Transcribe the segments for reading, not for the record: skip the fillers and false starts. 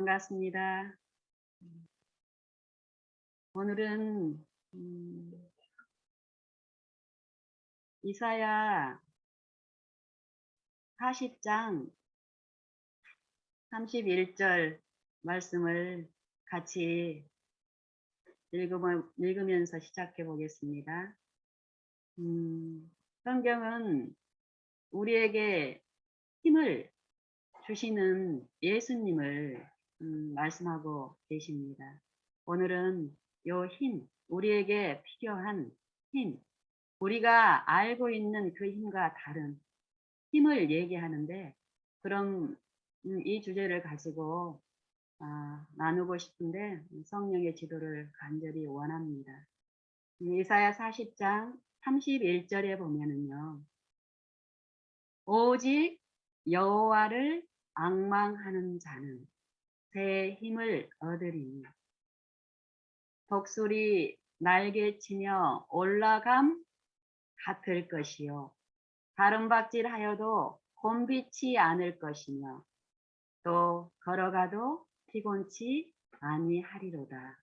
반갑습니다. 오늘은 이사야 40장 31절 말씀을 같이 읽으면서 시작해 보겠습니다. 성경은 우리에게 힘을 주시는 예수님을 말씀하고 계십니다. 오늘은 요 힘, 우리에게 필요한 힘, 우리가 알고 있는 그 힘과 다른 힘을 얘기하는데, 그럼 이 주제를 가지고 나누고 싶은데 성령의 지도를 간절히 원합니다. 이사야 40장 31절에 보면은요. 오직 여호와를 앙망하는 자는 새 힘을 얻으리니 독수리 날개치며 올라감 같을 것이요 가름박질하여도 곤비치 않을 것이며 또 걸어가도 피곤치 아니하리로다.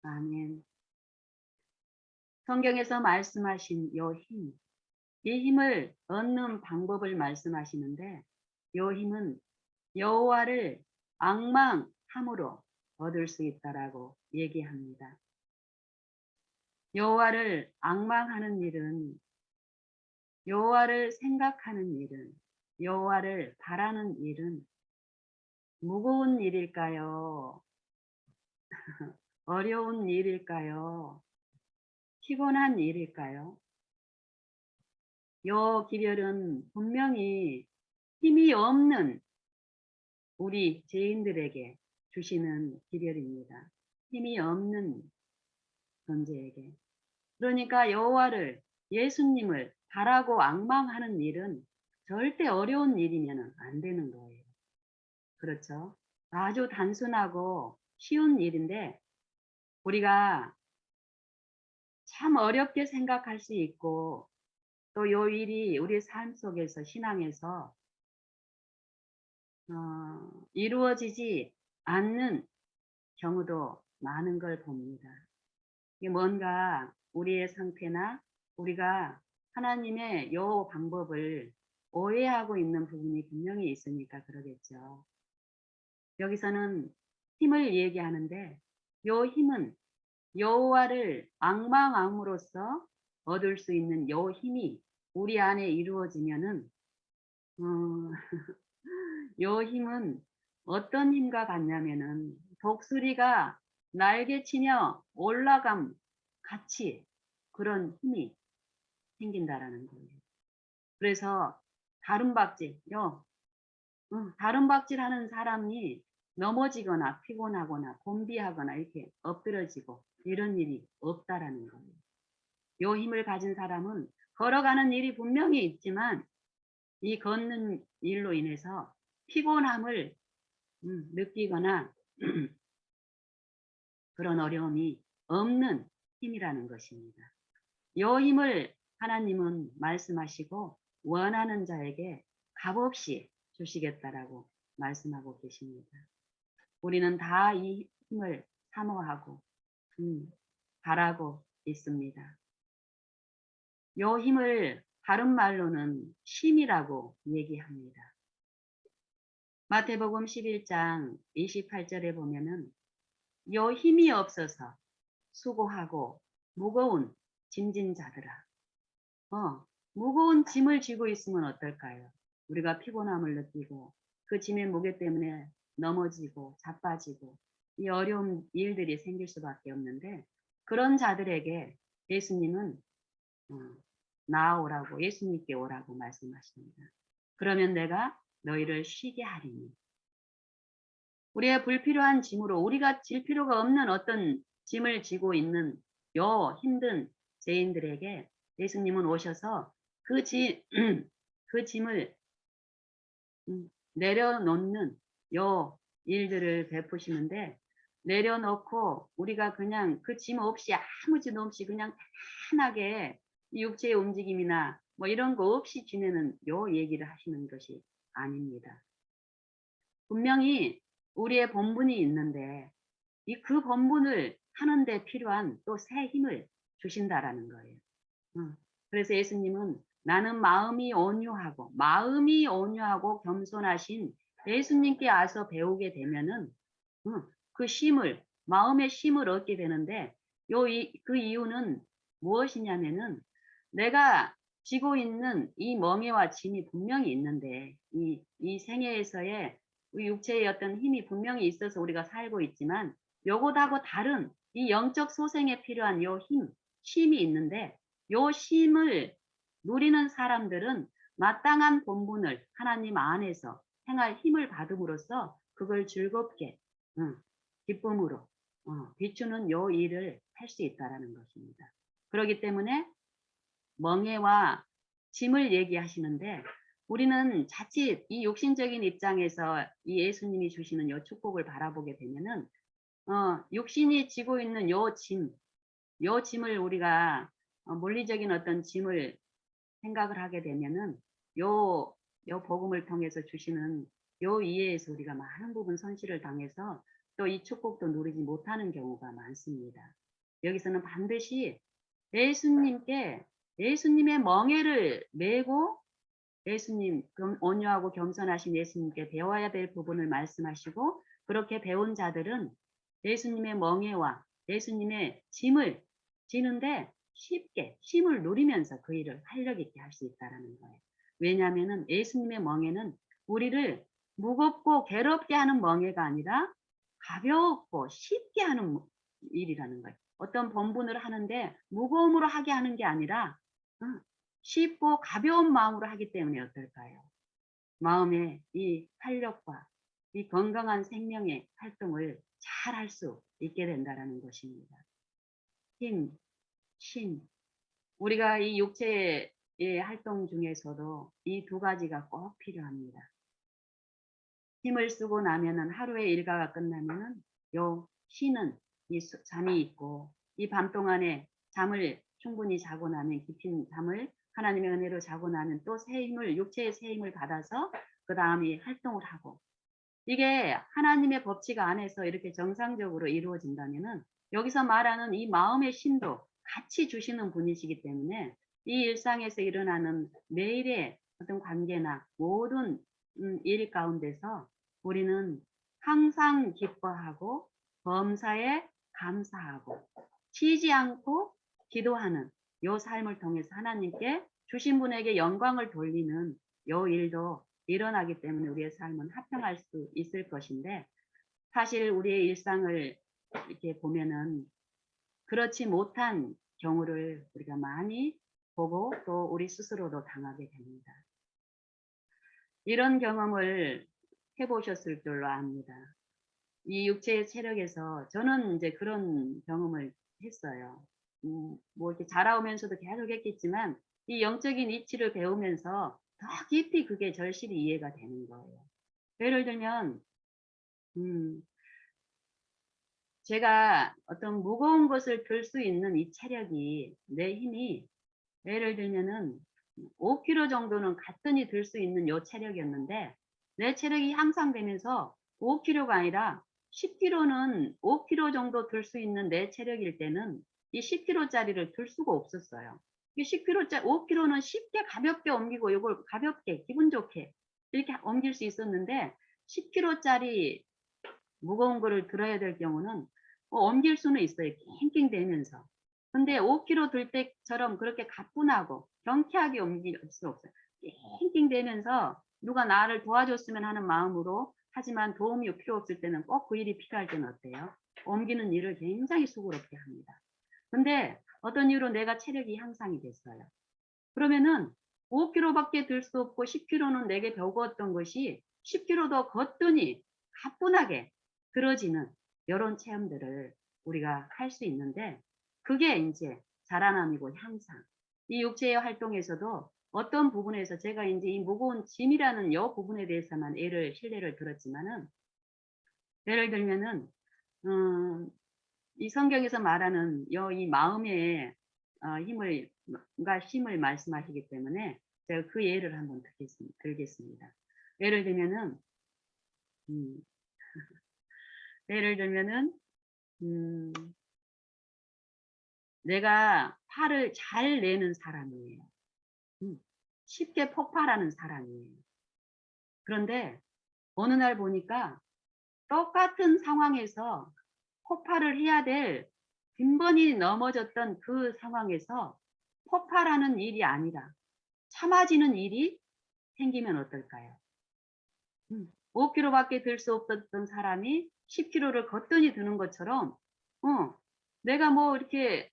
아멘. 성경에서 말씀하신 요 힘, 이 힘을 얻는 방법을 말씀하시는데, 요 힘은 여호와를 앙망함으로 얻을 수 있다라고 얘기합니다. 여호와를 앙망하는 일은, 여호와를 생각하는 일은, 여호와를 바라는 일은 무거운 일일까요? 어려운 일일까요? 피곤한 일일까요? 요 기별은 분명히 힘이 없는 우리 죄인들에게 주시는 기별입니다. 힘이 없는 존재에게. 그러니까 여호와를, 예수님을 바라고 앙망하는 일은 절대 어려운 일이면 안 되는 거예요. 그렇죠? 아주 단순하고 쉬운 일인데 우리가 참 어렵게 생각할 수 있고, 또 요 일이 우리 삶 속에서, 신앙에서 이루어지지 않는 경우도 많은 걸 봅니다. 이게 뭔가 우리의 상태나 우리가 하나님의 요 방법을 오해하고 있는 부분이 분명히 있으니까 그러겠죠. 여기서는 힘을 얘기하는데, 요 힘은 여호와를 앙망함으로써 얻을 수 있는 요 힘이 우리 안에 이루어지면은 어, 요 힘은 어떤 힘과 같냐면은 독수리가 날개치며 올라감 같이 그런 힘이 생긴다라는 거예요. 그래서 다름박질 하는 사람이 넘어지거나 피곤하거나 곤비하거나 이렇게 엎드러지고 이런 일이 없다라는 거예요. 요 힘을 가진 사람은 걸어가는 일이 분명히 있지만 이 걷는 일로 인해서 피곤함을 느끼거나 그런 어려움이 없는 힘이라는 것입니다. 요 힘을 하나님은 말씀하시고 원하는 자에게 값없이 주시겠다라고 말씀하고 계십니다. 우리는 다 이 힘을 사모하고 바라고 있습니다. 요 힘을 다른 말로는 쉼이라고 얘기합니다. 마태복음 11장 28절에 보면은 요 힘이 없어서 수고하고 무거운 짐진 자들아. 무거운 짐을 지고 있으면 어떨까요? 우리가 피곤함을 느끼고 그 짐의 무게 때문에 넘어지고 자빠지고 이 어려운 일들이 생길 수밖에 없는데, 그런 자들에게 예수님은 나아오라고, 예수님께 오라고 말씀하십니다. 그러면 내가 너희를 쉬게 하리니. 우리의 불필요한 짐으로, 우리가 질 필요가 없는 어떤 짐을 지고 있는 요 힘든 죄인들에게 예수님은 오셔서 그 짐을 내려놓는 요 일들을 베푸시는데, 내려놓고 우리가 그냥 그 짐 없이, 아무 짐 없이 그냥 편하게 육체의 움직임이나 뭐 이런 거 없이 지내는 요 얘기를 하시는 것이 아닙니다. 분명히 우리의 본분이 있는데 그 본분을 하는데 필요한 또 새 힘을 주신다라는 거예요. 그래서 예수님은 나는 마음이 온유하고 겸손하신 예수님께 와서 배우게 되면은 그 쉼을 마음의 쉼을 얻게 되는데 그 이유는 무엇이냐면은 내가 지고 있는 이 멍에와 짐이 분명히 있는데 이 생애에서의 이 육체의 어떤 힘이 분명히 있어서 우리가 살고 있지만 요것하고 다른 이 영적 소생에 필요한 요 쉼이 있는데 요 쉼을 누리는 사람들은 마땅한 본분을 하나님 안에서 행할 힘을 받음으로써 그걸 즐겁게 기쁨으로 비추는 요 일을 할 수 있다라는 것입니다. 그렇기 때문에 멍에와 짐을 얘기하시는데 우리는 자칫 이 육신적인 입장에서 이 예수님이 주시는 요 축복을 바라보게 되면은 육신이 지고 있는 요 짐을 우리가 물리적인 어떤 짐을 생각을 하게 되면은 요 복음을 통해서 주시는 요 이해에서 우리가 많은 부분 손실을 당해서 또 이 축복도 누리지 못하는 경우가 많습니다. 여기서는 반드시 예수님의 멍에를 메고 온유하고 겸손하신 예수님께 배워야 될 부분을 말씀하시고 그렇게 배운 자들은 예수님의 멍에와 예수님의 짐을 지는데 쉽게 힘을 누리면서 그 일을 활력 있게 할 수 있다라는 거예요. 왜냐하면은 예수님의 멍에는 우리를 무겁고 괴롭게 하는 멍에가 아니라 가볍고 쉽게 하는 일이라는 거예요. 어떤 본분을 하는데 무거움으로 하게 하는 게 아니라 쉽고 가벼운 마음으로 하기 때문에 어떨까요? 마음의 이 활력과 이 건강한 생명의 활동을 잘 할 수 있게 된다라는 것입니다. 힘, 심. 우리가 이 육체의 활동 중에서도 이 두 가지가 꼭 필요합니다. 힘을 쓰고 나면은 하루의 일과가 끝나면은 요 쉬는 잠이 있고 이 밤 동안에 잠을 충분히 자고 나면 깊은 잠을 하나님의 은혜로 자고 나면 또 새 힘을 육체의 새 힘을 받아서 그 다음에 활동을 하고 이게 하나님의 법칙 안에서 이렇게 정상적으로 이루어진다면은 여기서 말하는 이 마음의 쉼도 같이 주시는 분이시기 때문에 이 일상에서 일어나는 매일의 어떤 관계나 모든 일 가운데서 우리는 항상 기뻐하고 범사에 감사하고 쉬지 않고 기도하는 요 삶을 통해서 하나님께 주신 분에게 영광을 돌리는 요 일도 일어나기 때문에 우리의 삶은 화평할 수 있을 것인데 사실 우리의 일상을 이렇게 보면은 그렇지 못한 경우를 우리가 많이 보고 또 우리 스스로도 당하게 됩니다. 이런 경험을 해보셨을 줄로 압니다. 이 육체의 체력에서 저는 이제 그런 경험을 했어요. 뭐 이렇게 자라오면서도 계속 했겠지만 이 영적인 이치를 배우면서 더 깊이 그게 절실히 이해가 되는 거예요. 예를 들면 제가 어떤 무거운 것을 들 수 있는 이 체력이 내 힘이 예를 들면은 5kg 정도는 가뿐히 들 수 있는 요 체력이었는데 내 체력이 향상되면서 5kg가 아니라 10kg는 5kg 정도 들 수 있는 내 체력일 때는 이 10kg짜리를 들 수가 없었어요. 이 10kg짜리 5kg는 쉽게 가볍게 옮기고 이걸 가볍게 기분 좋게 이렇게 옮길 수 있었는데 10kg짜리 무거운 거를 들어야 될 경우는 옮길 수는 있어요. 낑낑대면서. 근데 5kg 들 때처럼 그렇게 가뿐하고 경쾌하게 옮길 수 없어요. 낑낑대면서 누가 나를 도와줬으면 하는 마음으로 하지만 도움이 필요 없을 때는 꼭 그 일이 필요할 때는 어때요? 옮기는 일을 굉장히 수고롭게 합니다. 근데 어떤 이유로 내가 체력이 향상이 됐어요. 그러면은 5kg밖에 들 수 없고 10kg는 내게 버거웠던 것이 10kg 더 걷더니 가뿐하게 들어지는 이런 체험들을 우리가 할 수 있는데 그게 이제 자라남이고 향상. 이 육체의 활동에서도 어떤 부분에서 제가 이제 이 무거운 짐이라는 여 부분에 대해서만 신뢰를 들었지만은 예를 들면은 이 성경에서 말하는 이 마음의 힘을 말씀하시기 때문에 제가 그 예를 한번 들겠습니다. 예를 들면은 예를 들면은 음, 내가 화를 잘 내는 사람이에요. 음, 쉽게 폭발하는 사람이에요. 그런데 어느 날 보니까 똑같은 상황에서 폭발을 해야 될 빈번히 넘어졌던 그 상황에서 폭발하는 일이 아니라 참아지는 일이 생기면 어떨까요? 5kg밖에 들 수 없었던 사람이 10kg를 거뜬히 드는 것처럼 내가 뭐 이렇게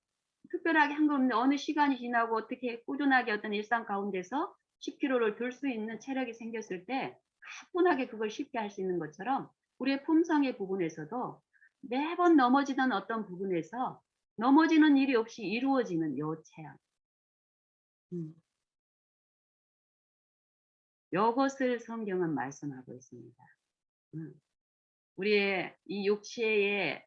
특별하게 한 거 없는데 어느 시간이 지나고 어떻게 꾸준하게 어떤 일상 가운데서 10kg를 들 수 있는 체력이 생겼을 때 가뿐하게 그걸 쉽게 할 수 있는 것처럼 우리의 품성의 부분에서도 매번 넘어지던 어떤 부분에서 넘어지는 일이 없이 이루어지는 요 체험. 요것을 성경은 말씀하고 있습니다. 음. 우리의 이 육체의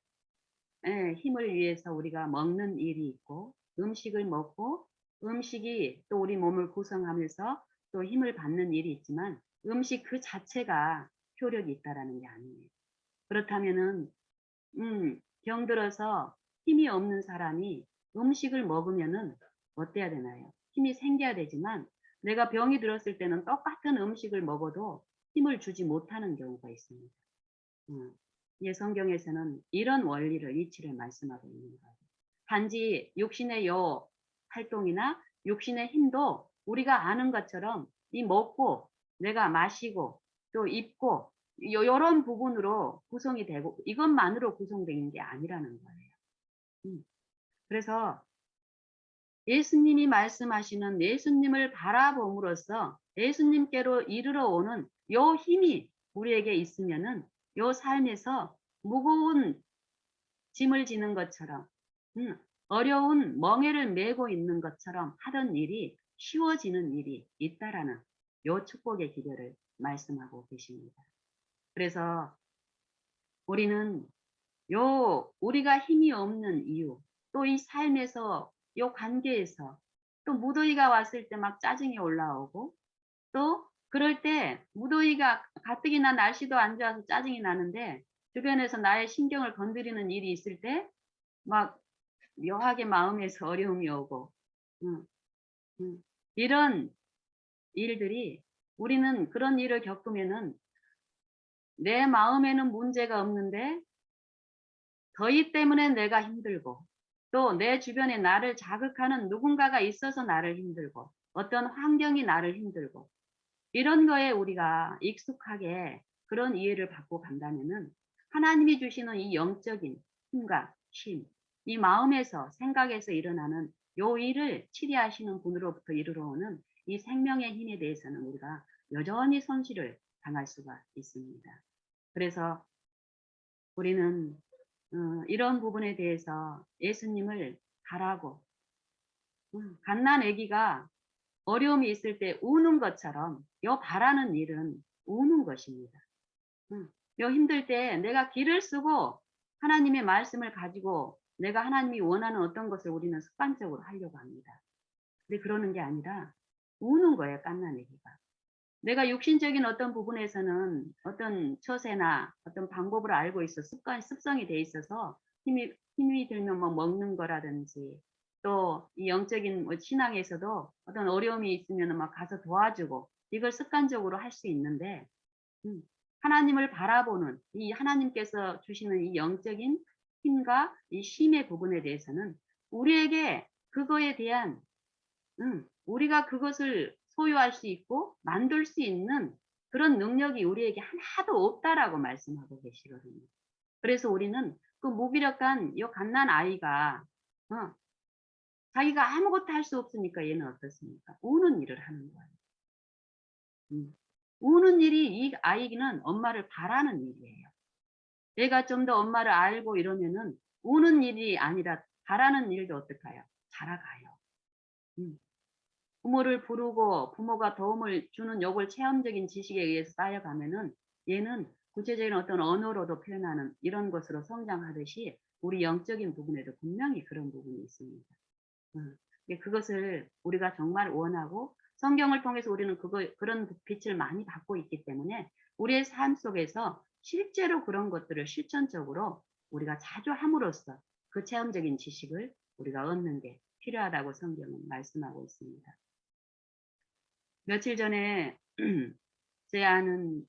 힘을 위해서 우리가 먹는 일이 있고 음식을 먹고 음식이 또 우리 몸을 구성하면서 또 힘을 받는 일이 있지만 음식 그 자체가 효력이 있다라는 게 아니에요. 그렇다면은 병들어서 힘이 없는 사람이 음식을 먹으면은 어때야 되나요? 힘이 생겨야 되지만 내가 병이 들었을 때는 똑같은 음식을 먹어도 힘을 주지 못하는 경우가 있습니다. 예, 성경에서는 이런 원리를 이치를 말씀하고 있는 거예요. 단지 육신의 요 활동이나 육신의 힘도 우리가 아는 것처럼 이 먹고 내가 마시고 또 입고 요런 부분으로 구성이 되고 이것만으로 구성되는 게 아니라는 거예요. 그래서 예수님이 말씀하시는 예수님을 바라봄으로써 예수님께로 이르러 오는 요 힘이 우리에게 있으면은 요 삶에서 무거운 짐을 지는 것처럼 어려운 멍에를 메고 있는 것처럼 하던 일이 쉬워지는 일이 있다라는 요 축복의 기별을 말씀하고 계십니다. 그래서 우리는 우리가 힘이 없는 이유, 또 이 삶에서 요 관계에서 또 무더위가 왔을 때 막 짜증이 올라오고 또 그럴 때 무더위가 가뜩이나 날씨도 안 좋아서 짜증이 나는데 주변에서 나의 신경을 건드리는 일이 있을 때 막 묘하게 마음에서 어려움이 오고 음, 이런 일들이 우리는 그런 일을 겪으면은 내 마음에는 문제가 없는데 더위 때문에 내가 힘들고 또 내 주변에 나를 자극하는 누군가가 있어서 나를 힘들고 어떤 환경이 나를 힘들고 이런 거에 우리가 익숙하게 그런 이해를 받고 간다면은 하나님이 주시는 이 영적인 힘과 쉼, 이 마음에서 생각에서 일어나는 요 일을 치리하시는 분으로부터 이르러 오는 이 생명의 힘에 대해서는 우리가 여전히 손실을 당할 수가 있습니다. 그래서 우리는 이런 부분에 대해서 예수님을 바라고 갓난 아기가 어려움이 있을 때 우는 것처럼 요 바라는 일은 우는 것입니다. 요 힘들 때 내가 기를 쓰고 하나님의 말씀을 가지고 내가 하나님이 원하는 어떤 것을 우리는 습관적으로 하려고 합니다. 근데 그러는 게 아니라 우는 거예요, 갓난아기가. 내가 육신적인 어떤 부분에서는 어떤 처세나 어떤 방법을 알고 있어 습성이 돼 있어서 힘이 들면 뭐 먹는 거라든지 또 이 영적인 뭐 신앙에서도 어떤 어려움이 있으면 막 가서 도와주고 이걸 습관적으로 할 수 있는데 음, 하나님을 바라보는 이 하나님께서 주시는 이 영적인 힘과 이 쉼의 부분에 대해서는 우리에게 그거에 대한 우리가 그것을 소유할 수 있고 만들 수 있는 그런 능력이 우리에게 하나도 없다라고 말씀하고 계시거든요. 그래서 우리는 그 무기력한 이 갓난 아이가 자기가 아무것도 할 수 없으니까 얘는 어떻습니까? 우는 일을 하는 거예요. 우는 일이 이 아이는 엄마를 바라는 일이에요. 얘가 좀 더 엄마를 알고 이러면은 우는 일이 아니라 바라는 일도 어떡해요? 자라가요. 음. 부모를 부르고 부모가 도움을 주는 요걸 체험적인 지식에 의해서 쌓여가면은 얘는 구체적인 어떤 언어로도 표현하는 이런 것으로 성장하듯이 우리 영적인 부분에도 분명히 그런 부분이 있습니다. 그것을 우리가 정말 원하고 성경을 통해서 우리는 그런 빛을 많이 받고 있기 때문에 우리의 삶 속에서 실제로 그런 것들을 실천적으로 우리가 자주 함으로써 그 체험적인 지식을 우리가 얻는 게 필요하다고 성경은 말씀하고 있습니다. 며칠 전에 제 아는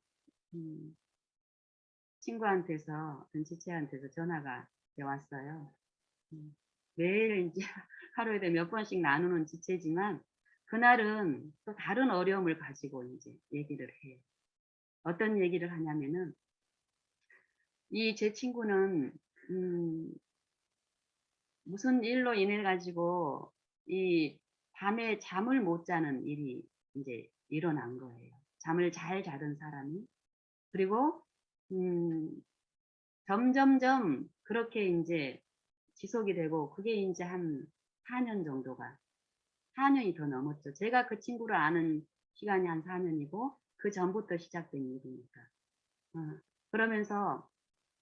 친구한테서, 어떤 지체한테서 전화가 왔어요. 매일 이제 하루에 몇 번씩 나누는 지체지만 그날은 또 다른 어려움을 가지고 이제 얘기를 해요. 어떤 얘기를 하냐면은 이 제 친구는 무슨 일로 인해 가지고 이 밤에 잠을 못 자는 일이 인제 일어난 거예요. 잠을 잘 자던 사람이. 그리고 음 점점점 그렇게 인제 지속이 되고 그게 인제 한 4년 정도가 4 년이 더 넘었죠. 제가 그 친구를 아는 시간이 한 4 년이고 그전부터 시작된 일이니까. 어 그러면서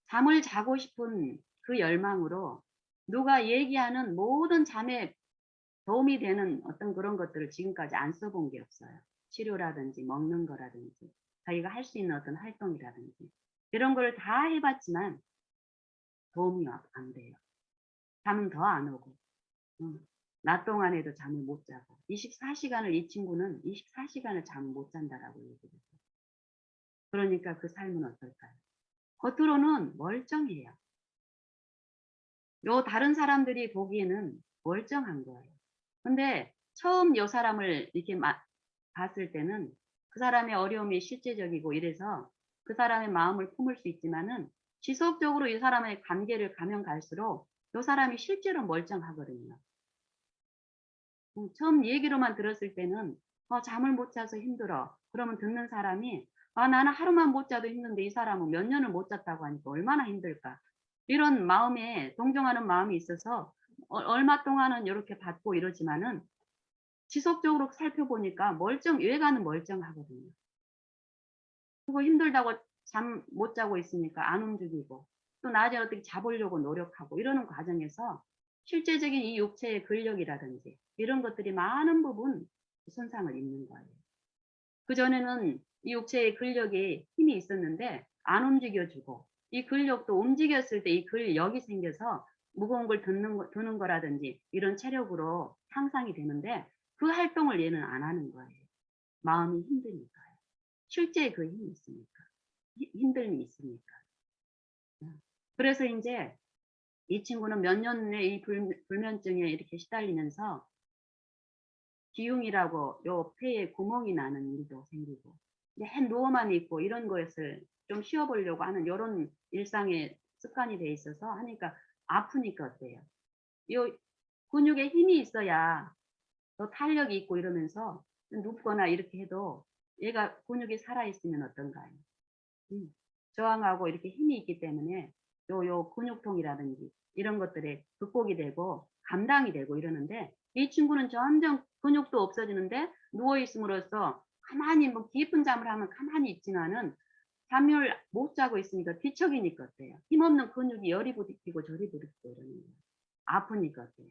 잠을 자고 싶은 그 열망으로 누가 얘기하는 모든 잠에 도움이 되는 어떤 그런 것들을 지금까지 안 써본 게 없어요. 치료라든지 먹는 거라든지 자기가 할 수 있는 어떤 활동이라든지 이런 거를 다 해 봤지만 도움이 안 돼요. 잠은 더 안 오고. 낮 동안에도 잠을 못 자고 24 시간을 이 친구는 24 시간을 잠을 못 잔다라고 얘기를 해요. 그러니까 그 삶은 어떨까요? 겉으로는 멀쩡해요. 요 다른 사람들이 보기에는 멀쩡한 거예요. 근데 처음 요 사람을 이렇게 봤을 때는 그 사람의 어려움이 실제적이고 이래서 그 사람의 마음을 품을 수 있지만은 지속적으로 이 사람의 관계를 가면 갈수록 요 사람이 실제로 멀쩡하거든요. 처음 얘기로만 들었을 때는 잠을 못 자서 힘들어." 그러면 듣는 사람이 "아 나는 하루만 못 자도 힘든데 이 사람은 몇 년을 못 잤다고 하니까 얼마나 힘들까." 이런 마음에 동정하는 마음이 있어서 얼마 동안은 요렇게 받고 이러지만은 지속적으로 살펴보니까 외관은 멀쩡하거든요. 그리고 힘들다고 잠 못 자고 있으니까 안 움직이고 또 낮에 어떻게 자보려고 노력하고 이러는 과정에서 실제적인 이 육체의 근력이라든지 이런 것들이 많은 부분 손상을 입는 거예요. 그전에는 이 육체의 근력이 힘이 있었는데 안 움직여 주고 이 근력도 움직였을 때 이 근력이 생겨서 무거운 걸 드는 거라든지 이런 체력으로 향상이 되는데 그 활동을 얘는 안 하는 거예요. 마음이 힘드니까요. 실제 그 힘이 있으니까. 힘듦이 있으니까. 그래서 인제 이 친구는 몇 년의 이 불면증에 이렇게 시달리면서 기흉이라고 요 폐에 구멍이 나는 일도 생기고 이제 누워만 있고 이런 것을 좀 쉬어 보려고 하는 요런 일상의 습관이 돼 있어서 하니까 아프니까 어때요? 요 근육에 힘이 있어야 더 탄력이 있고 이러면서 눕거나 이렇게 해도 얘가 근육이 살아 있으면 어떤가요? 음. 저항하고 이렇게 힘이 있기 때문에 요 근육통이라든지 이런 것들에 극복이 되고 감당이 되고 이러는데 이 친구는 점점 근육도 없어지는데 누워 있음으로써 가만히 뭐 깊은 잠을 하면 가만히 있지만은 잠을 못 자고 있으니까 뒤척이니까 어때요? 힘없는 근육이 열이 부딪히고 저리 부딪히고 이러는 거예요. 아프니까 어때요?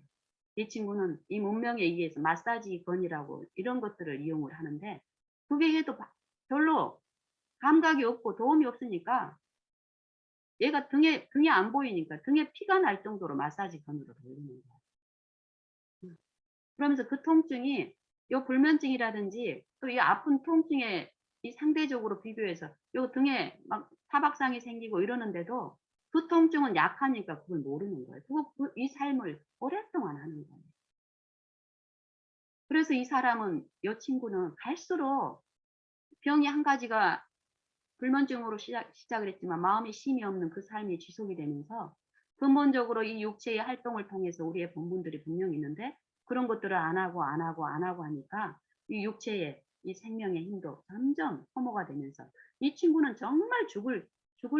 이 친구는 이 문명에 의해서 마사지 건이라고 이런 것들을 이용을 하는데 그게 해도 별로 감각이 없고 도움이 없으니까 얘가 등이 안 보이니까 등에 피가 날 정도로 마사지 건으로 돌리는 거야. 음. 그러면서 그 통증이 요 불면증이라든지 또 이 아픈 통증에 이 상대적으로 비교해서 요 등에 막 타박상이 생기고 이러는데도 그 통증은 약하니까 그걸 모르는 거예요. 이 삶을 오랫동안 하는 거예요. 그래서 이 사람은 요 친구는 갈수록 병이 한 가지가 불면증으로 시작을 했지만 마음에 쉼이 없는 그 삶이 지속이 되면서 근본적으로 이 육체의 활동을 통해서 우리의 본분들이 분명히 있는데 그런 것들을 안 하고 하니까 이 육체의 이 생명의 힘도 점점 소모가 되면서 이 친구는 정말 죽을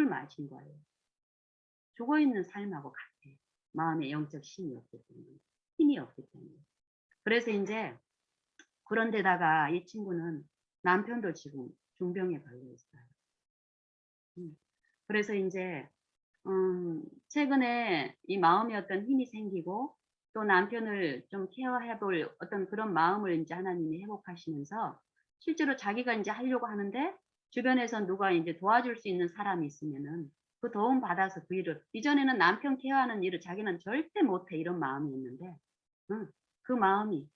맛인 거예요. 죽어 있는 삶하고 같아. 마음에 영적 쉼이 없기 때문에. 힘이 없기 때문에. 그래서 인제 그런 데다가 이 친구는 남편도 지금 중병에 걸려 있어요. 음. 그래서 인제 최근에 이 마음에 어떤 힘이 생기고 또 남편을 좀 케어해 볼 어떤 그런 마음을 인제 하나님이 회복하시면서 실제로 자기가 인제 하려고 하는데 주변에서 누가 인제 도와줄 수 있는 사람이 있으면은 그 도움 받아서 그 일을 이전에는 남편 케어하는 일을 자기는 절대 못해 이런 마음이었는데 그 마음이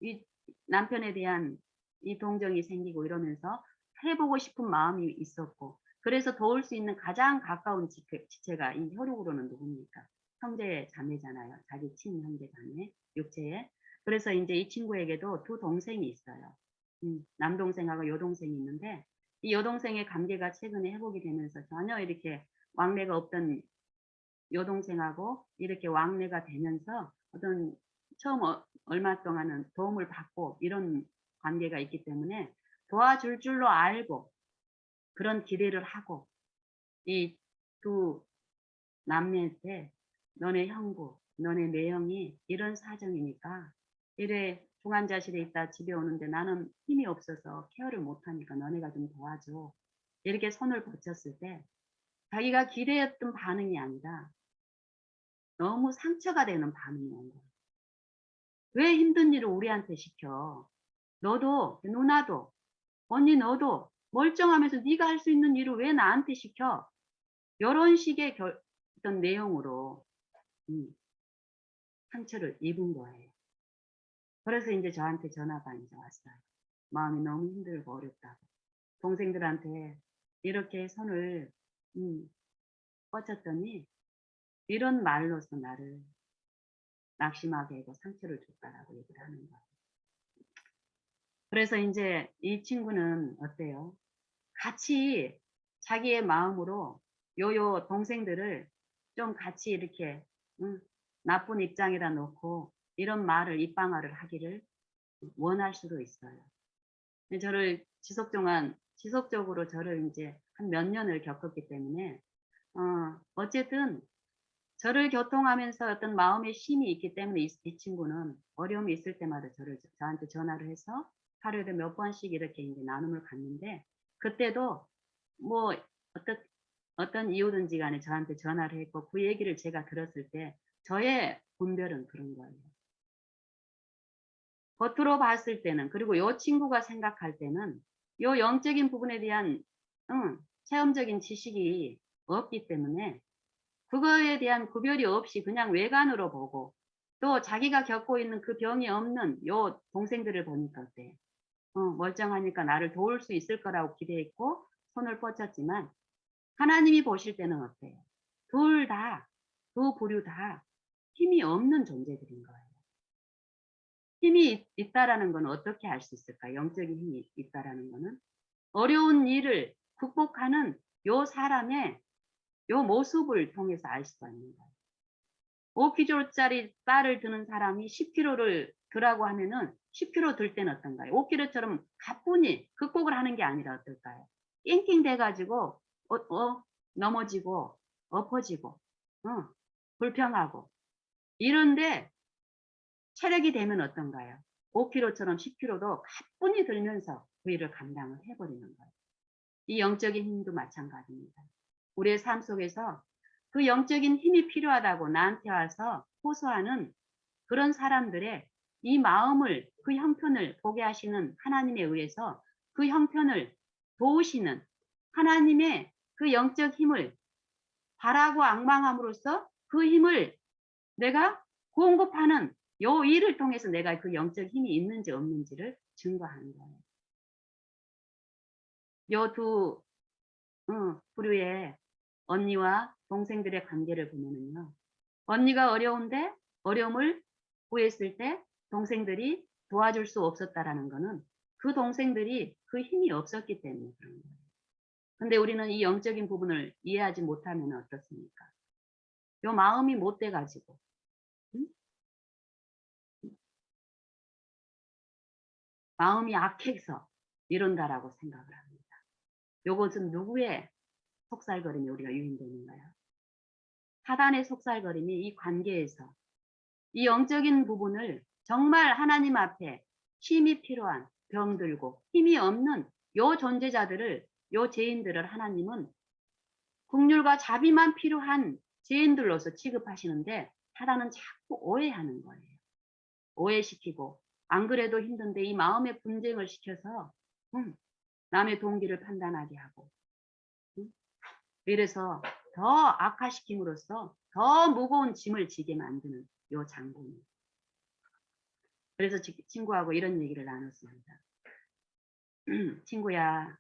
이 남편에 대한 이 동정이 생기고 이러면서 해 보고 싶은 마음이 있었고 그래서 도울 수 있는 가장 가까운 지체가 이 혈육으로는 누굽니까? 형제 자매잖아요. 자기 친형제 자매 육체에. 그래서 인제 이 친구에게도 두 동생이 있어요. 남동생하고 여동생이 있는데 이 여동생의 관계가 최근에 회복이 되면서 전혀 이렇게 왕래가 없던 여동생하고 이렇게 왕래가 되면서 어떤 처음 얼마 동안은 도움을 받고 이런 관계가 있기 때문에 도와줄 줄로 알고 그런 기대를 하고 이 두 남매한테 "너네 형부, 너네 매형이 이런 사정이니까 이래 중환자실에 있다 집에 오는데 나는 힘이 없어서 케어를 못 하니까 너네가 좀 도와줘." 이렇게 손을 뻗쳤을 때 자기가 기대했던 반응이 아니라 너무 상처가 되는 반응이 온 거예요. "왜 힘든 일을 우리한테 시켜? 너도 누나도 언니 너도 멀쩡하면서 네가 할 수 있는 일을 왜 나한테 시켜?" 요런 식의 어떤 내용으로 음 상처를 입은 거예요. 그래서 인제 저한테 전화가 인제 왔어요. 마음이 너무 힘들고 어렵다고. 동생들한테 이렇게 손을 음 뻗쳤더니 이런 말로써 나를 낙심하게 하고 상처를 줬다라고 얘기를 하는 거예요. 그래서 인제 이 친구는 어때요? 같이 자기의 마음으로 요 동생들을 좀 같이 이렇게 응 나쁜 입장에다 놓고 이런 말을 입방아를 하기를 원할 수도 있어요. 근데 저를 지속적으로 저를 인제 한 몇 년을 겪었기 때문에 어쨌든 저를 교통하면서 어떤 마음의 힘이 있기 때문에 이 친구는 어려움이 있을 때마다 저한테 전화를 해서 하루에도 몇 번씩 이렇게 인제 나눔을 갖는데 그때도 뭐 어떻 어떤 이유든지 간에 저한테 전화를 했고 그 얘기를 제가 들었을 때 저의 분별은 그런 거예요. 겉으로 봤을 때는 그리고 요 친구가 생각할 때는 요 영적인 부분에 대한 체험적인 지식이 없기 때문에 그거에 대한 구별이 없이 그냥 외관으로 보고 또 자기가 겪고 있는 그 병이 없는 요 동생들을 보니까 어때요? 멀쩡하니까 나를 도울 수 있을 거라고 기대했고 손을 뻗쳤지만 하나님이 보실 때는 어때요? 둘 다, 두 부류 다 힘이 없는 존재들인 거예요. 힘이 있다라는 건 어떻게 알 수 있을까요? 영적인 힘이 있다라는 거는 어려운 일을 극복하는 요 사람의 요 모습을 통해서 알 수가 있는 거예요. 5kg짜리 쌀을 드는 사람이 10kg를 드라고 하면은 10kg 들 때는 어떤가요? 5kg처럼 가뿐히 극복을 하는 게 아니라 어떨까요? 낑낑대 가지고 넘어지고 엎어지고 불평하고 이런데 체력이 되면 어떤가요? 5kg처럼 10kg도 가뿐히 들면서 그 일을 감당을 해 버리는 거예요. 이 영적인 힘도 마찬가지입니다. 우리의 삶 속에서 그 영적인 힘이 필요하다고 나한테 와서 호소하는 그런 사람들의 이 마음을 그 형편을 보게 하시는 하나님에 의해서 그 형편을 도우시는 하나님의 그 영적 힘을 바라고 앙망함으로써 그 힘을 내가 공급하는 요 일을 통해서 내가 그 영적 힘이 있는지 없는지를 증거하는 거예요. 요 두 부류의 언니와 동생들의 관계를 보면은요. 언니가 어려운데 어려움을 구했을 때 동생들이 도와줄 수 없었다라는 거는 그 동생들이 그 힘이 없었기 때문에 그런 거예요. 근데 우리는 이 영적인 부분을 이해하지 못하면 어떻습니까? 요 마음이 못 돼 가지고 음? 마음이 악해서 이런다라고 생각을 합니다. 요것은 누구의 속살거림이 우리가 유인되는가요? 사단의 속살거림이 이 관계에서 이 영적인 부분을 정말 하나님 앞에 힘이 필요한 병들고 힘이 없는 요 존재자들을 요 죄인들을 하나님은 긍휼과 자비만 필요한 죄인들로서 취급하시는데 사단은 자꾸 오해하는 거예요. 오해시키고 안 그래도 힘든데 이 마음의 분쟁을 시켜서 남의 동기를 판단하게 하고 이래서 더 악화시킴으로써 더 무거운 짐을 지게 만드는 요 장본인. 그래서 친구하고 이런 얘기를 나눴습니다. 친구야,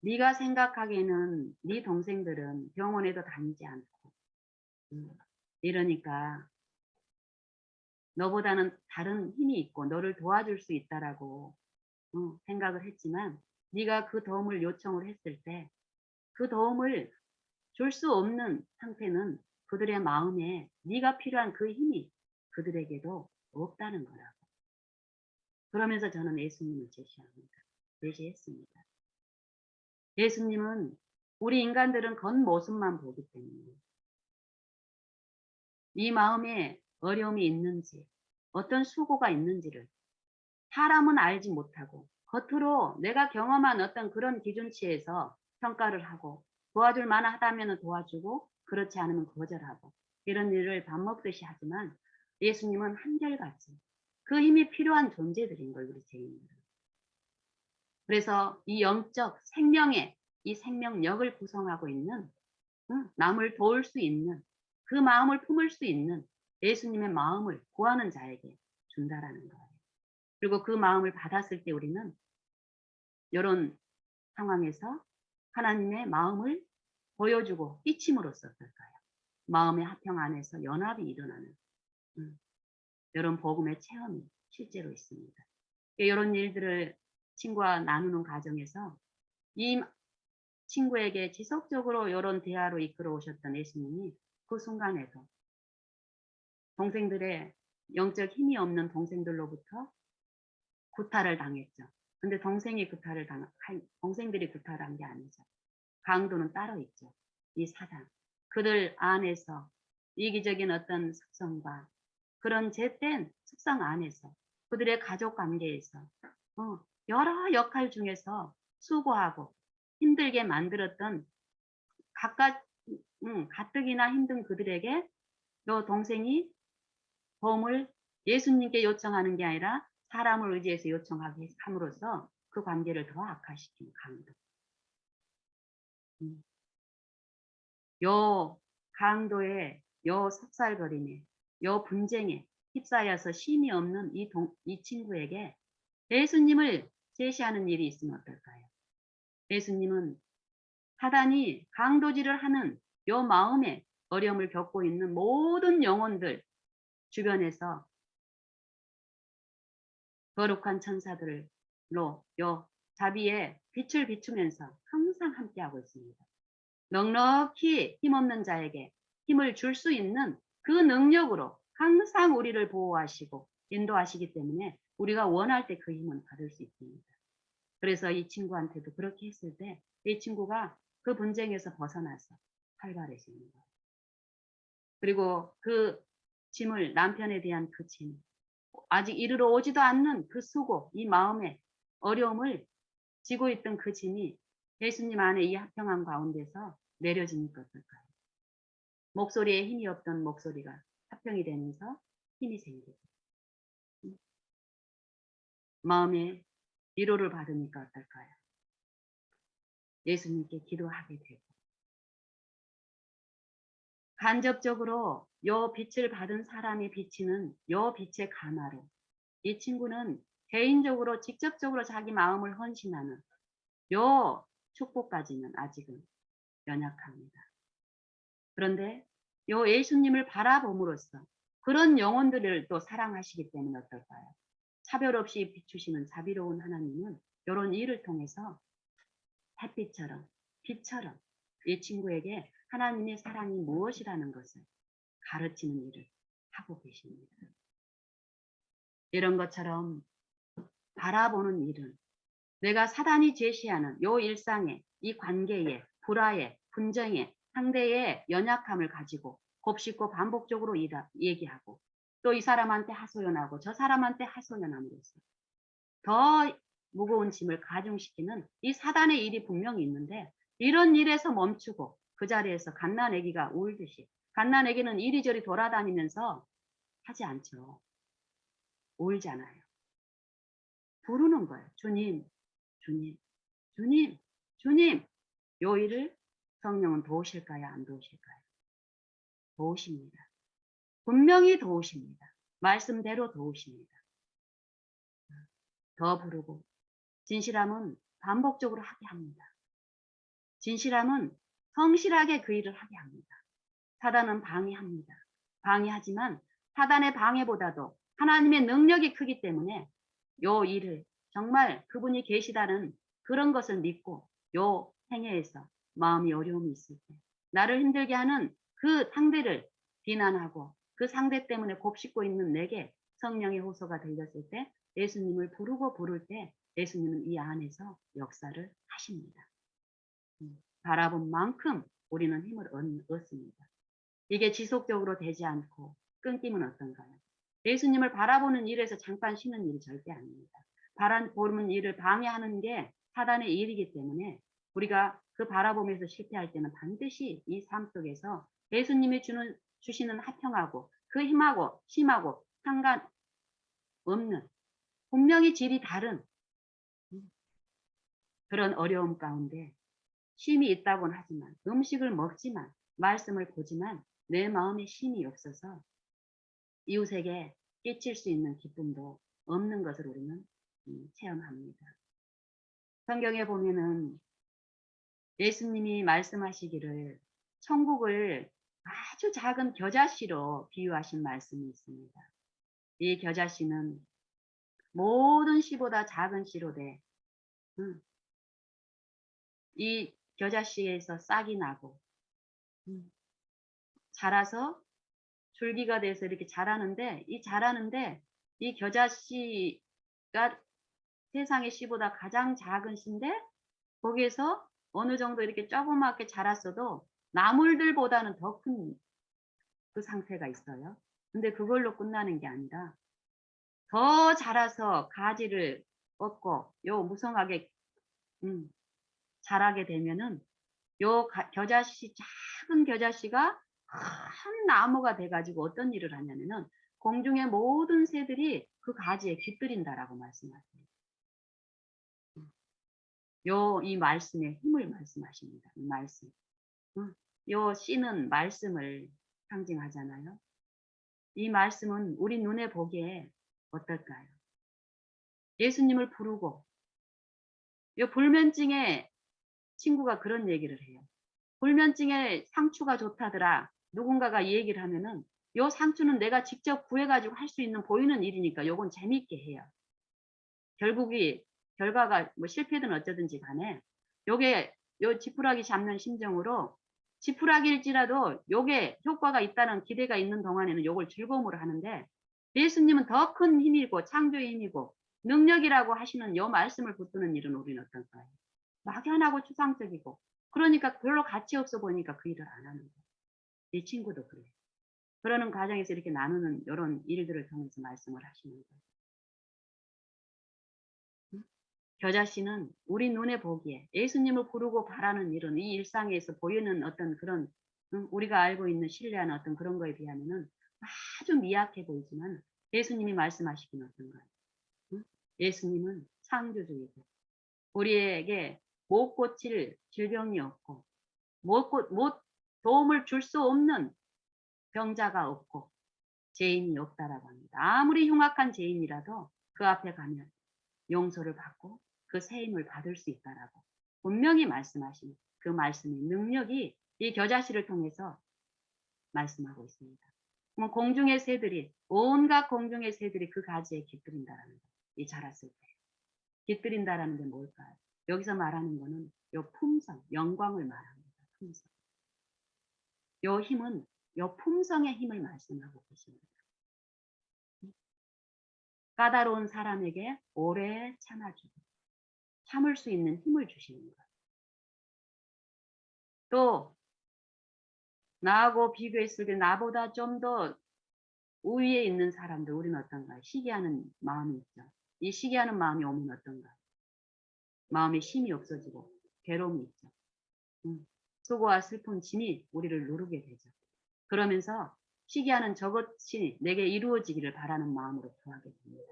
네가 생각하기에는 네 동생들은 병원에도 다니지 않고 이러니까 너보다는 다른 힘이 있고 너를 도와줄 수 있다라고 생각을 했지만 네가 그 도움을 요청을 했을 때 그 도움을 줄 수 없는 상태는 그들의 마음에 네가 필요한 그 힘이 그들에게도 없다는 거라고. 그러면서 저는 예수님을 제시했습니다. 예수님은 우리 인간들은 겉모습만 보기 때문에 이 마음에 어려움이 있는지 어떤 수고가 있는지를 사람은 알지 못하고 겉으로 내가 경험한 어떤 그런 기준치에서 평가를 하고 도와줄 만하다면 도와주고 그렇지 않으면 거절하고 이런 일을 밥 먹듯이 하지만 예수님은 한결같이 그 힘이 필요한 존재들인 거예요. 우리 죄인들은. 그래서 이 영적 생명의 이 생명력을 구성하고 있는 남을 도울 수 있는 그 마음을 품을 수 있는 예수님의 마음을 구하는 자에게 준다라는 거예요. 그리고 그 마음을 받았을 때 우리는 이런 상황에서 하나님의 마음을 보여주고 끼침으로써 어떨까요? 마음의 화평 안에서 연합이 일어나는 이런 복음의 체험이 실제로 있습니다. 이런 일들을 친구와 나누는 과정에서 이 친구에게 지속적으로 이런 대화로 이끌어 오셨던 예수님이 그 순간에도 동생들의 영적 힘이 없는 동생들로부터 구타를 당했죠. 근데 동생들이 구타를 한 게 아니죠. 강도는 따로 있죠. 이 사단. 그들 안에서 이기적인 어떤 습성과 그런 죄된 습성 안에서 그들의 가족 관계에서 여러 역할 중에서 수고하고 힘들게 만들었던 각각 가뜩이나 힘든 그들에게 너 동생이 도움을 예수님께 요청하는 게 아니라 사람을 의지해서 요청하게 함으로써 그 관계를 더 악화시킨 강도. 요 강도의 요 삭살거림에 요 분쟁에 휩싸여서 쉼이 없는 이 친구에게 예수님을 제시하는 일이 있으면 어떨까요? 예수님은 사단이 강도질을 하는 요 마음에 어려움을 겪고 있는 모든 영혼들 주변에서 거룩한 천사들로 요 자비에 빛을 비추면서 항상 함께하고 있습니다. 넉넉히 힘없는 자에게 힘을 줄 수 있는 그 능력으로 항상 우리를 보호하시고 인도하시기 때문에 우리가 원할 때 그 힘은 받을 수 있습니다. 그래서 이 친구한테도 그렇게 했을 때 이 친구가 그 분쟁에서 벗어나서 활발해집니다. 그리고 그 짐을 남편에 대한 그 짐, 아직 이르러 오지도 않는 그 수고, 이 마음의 어려움을 지고 있던 그 짐이 예수님 안에 이 화평한 가운데서 내려지니까 어떨까요? 목소리에 힘이 없던 목소리가 화평이 되면서 힘이 생기고 마음에 위로를 받으니까 어떨까요? 예수님께 기도하게 되고 간접적으로 요 빛을 받은 사람이 비치는 요 빛의 감화로 이 친구는 개인적으로 직접적으로 자기 마음을 헌신하는 요 축복까지는 아직은 연약합니다. 그런데 요 예수님을 바라봄으로써 그런 영혼들을 또 사랑하시기 때문에 어떨까요? 차별 없이 비추시는 자비로운 하나님은 이런 일을 통해서 햇빛처럼 빛처럼 이 친구에게 하나님의 사랑이 무엇이라는 것을 가르치는 일을 하고 계십니다. 이런 것처럼 바라보는 일은 내가 사단이 제시하는 요 일상의 이 관계에 불화에 분쟁에 상대의 연약함을 가지고 곱씹고 반복적으로 얘기하고 또 이 사람한테 하소연하고 저 사람한테 하소연함으로써 더 무거운 짐을 가중시키는 이 사단의 일이 분명히 있는데 이런 일에서 멈추고 그 자리에서 갓난아기가 울듯이 갓난아기는 이리저리 돌아다니면서 하지 않죠. 울잖아요. 부르는 거예요. 주님, 주님, 주님, 주님. 요 일을 성령은 도우실까요? 안 도우실까요? 도우십니다. 분명히 도우십니다. 말씀대로 도우십니다. 더 부르고 진실함은 반복적으로 하게 합니다. 진실함은 성실하게 그 일을 하게 합니다. 사단은 방해합니다. 방해하지만 사단의 방해보다도 하나님의 능력이 크기 때문에 요 일을 정말 그분이 계시다는 그런 것을 믿고 요 행해에서 마음이 어려움이 있을 때 나를 힘들게 하는 그 상대를 비난하고 그 상대 때문에 곱씹고 있는 내게 성령의 호소가 들렸을 때 예수님을 부르고 부를 때 예수님은 이 안에서 역사를 하십니다. 바라본 만큼 우리는 힘을 얻습니다. 이게 지속적으로 되지 않고 끊기면 어떤가요? 예수님을 바라보는 일에서 잠깐 쉬는 일이 절대 아닙니다. 바라보는 일을 방해하는 게 사단의 일이기 때문에 우리가 그 바라보면서 실패할 때는 반드시 이 삶 속에서 예수님이 주시는 하평하고 그 힘하고 심하고 상관없는 분명히 질이 다른 그런 어려움 가운데 쉼이 있다고는 하지만 음식을 먹지만 말씀을 보지만 내 마음에 쉼이 없어서 이웃에게 끼칠 수 있는 기쁨도 없는 것을 우리는 체험합니다. 성경에 보면은 예수님이 말씀하시기를 천국을 아주 작은 겨자씨로 비유하신 말씀이 있습니다. 이 겨자씨는 모든 씨보다 작은 씨로 돼. 이 겨자씨에서 싹이 나고 자라서 줄기가 돼서 이렇게 자라는데 이 겨자씨가 세상의 씨보다 가장 작은 씨인데 거기에서 어느 정도 이렇게 조그맣게 자랐어도 나물들보다는 더 큰 그 상태가 있어요. 근데 그걸로 끝나는 게 아니라 더 자라서 가지를 뻗고 요 무성하게 자라게 되면은 요 겨자씨 작은 겨자씨가 큰 나무가 돼 가지고 어떤 일을 하냐면은 공중의 모든 새들이 그 가지에 깃들인다라고 말씀하세요. 이 말씀의 힘을 말씀하십니다. 이 말씀. 요 씨는 말씀을 상징하잖아요. 이 말씀은 우리 눈에 보기에 어떨까요? 예수님을 부르고 요 불면증에 친구가 그런 얘기를 해요. 불면증에 상추가 좋다더라. 누군가가 이 얘기를 하면은 요 상추는 내가 직접 구해가지고 할 수 있는 보이는 일이니까 요건 재밌게 해요. 결과가 뭐 실패든 어쩌든지 간에 요게 요 지푸라기 잡는 심정으로 지푸라기일지라도 요게 효과가 있다는 기대가 있는 동안에는 요걸 즐거움으로 하는데 예수님은 더 큰 힘이고 창조의 힘이고 능력이라고 하시는 요 말씀을 붙드는 일은 우리는 어떨까요? 막연하고 추상적이고 그러니까 별로 가치 없어 보이니까 그 일을 안 하는 거예요. 이 친구도 그래요. 그러는 과정에서 이렇게 나누는 이런 일들을 통해서 말씀을 하시는 거예요. 겨자씨는 우리 눈에 보기에 예수님을 부르고 바라는 일은 이 일상에서 보이는 어떤 그런 우리가 알고 있는 신뢰하는 어떤 그런 거에 비하면은 아주 미약해 보이지만 예수님이 말씀하시긴 어떤가요? 예수님은 창조주이고 우리에게 못 고칠 질병이 없고 못 도움을 줄 수 없는 병자가 없고 죄인이 없다라고 합니다. 아무리 흉악한 죄인이라도 그 앞에 가면 용서를 받고 그 새 힘을 받을 수 있다라고 분명히 말씀하신 그 말씀의 능력이 이 겨자씨를 통해서 말씀하고 있습니다. 그럼 공중의 새들이 온갖 공중의 새들이 그 가지에 깃들인다라는 거. 이 자랐을 때 깃들인다라는 게 뭘까요? 여기서 말하는 거는 요 품성, 영광을 말합니다. 품성. 요 힘은 요 품성의 힘을 말씀하고 계십니다. 까다로운 사람에게 오래 참아주고 참을 수 있는 힘을 주시는 거예요. 또 나하고 비교했을 때 나보다 좀 더 우위에 있는 사람들 우리는 어떤가요? 시기하는 마음이 있죠. 이 시기하는 마음이 오면 어떤가요? 마음에 힘이 없어지고 괴로움이 있죠. 수고와 슬픈 짐이 우리를 누르게 되죠. 그러면서 시기하는 저것이 내게 이루어지기를 바라는 마음으로 구하게 됩니다.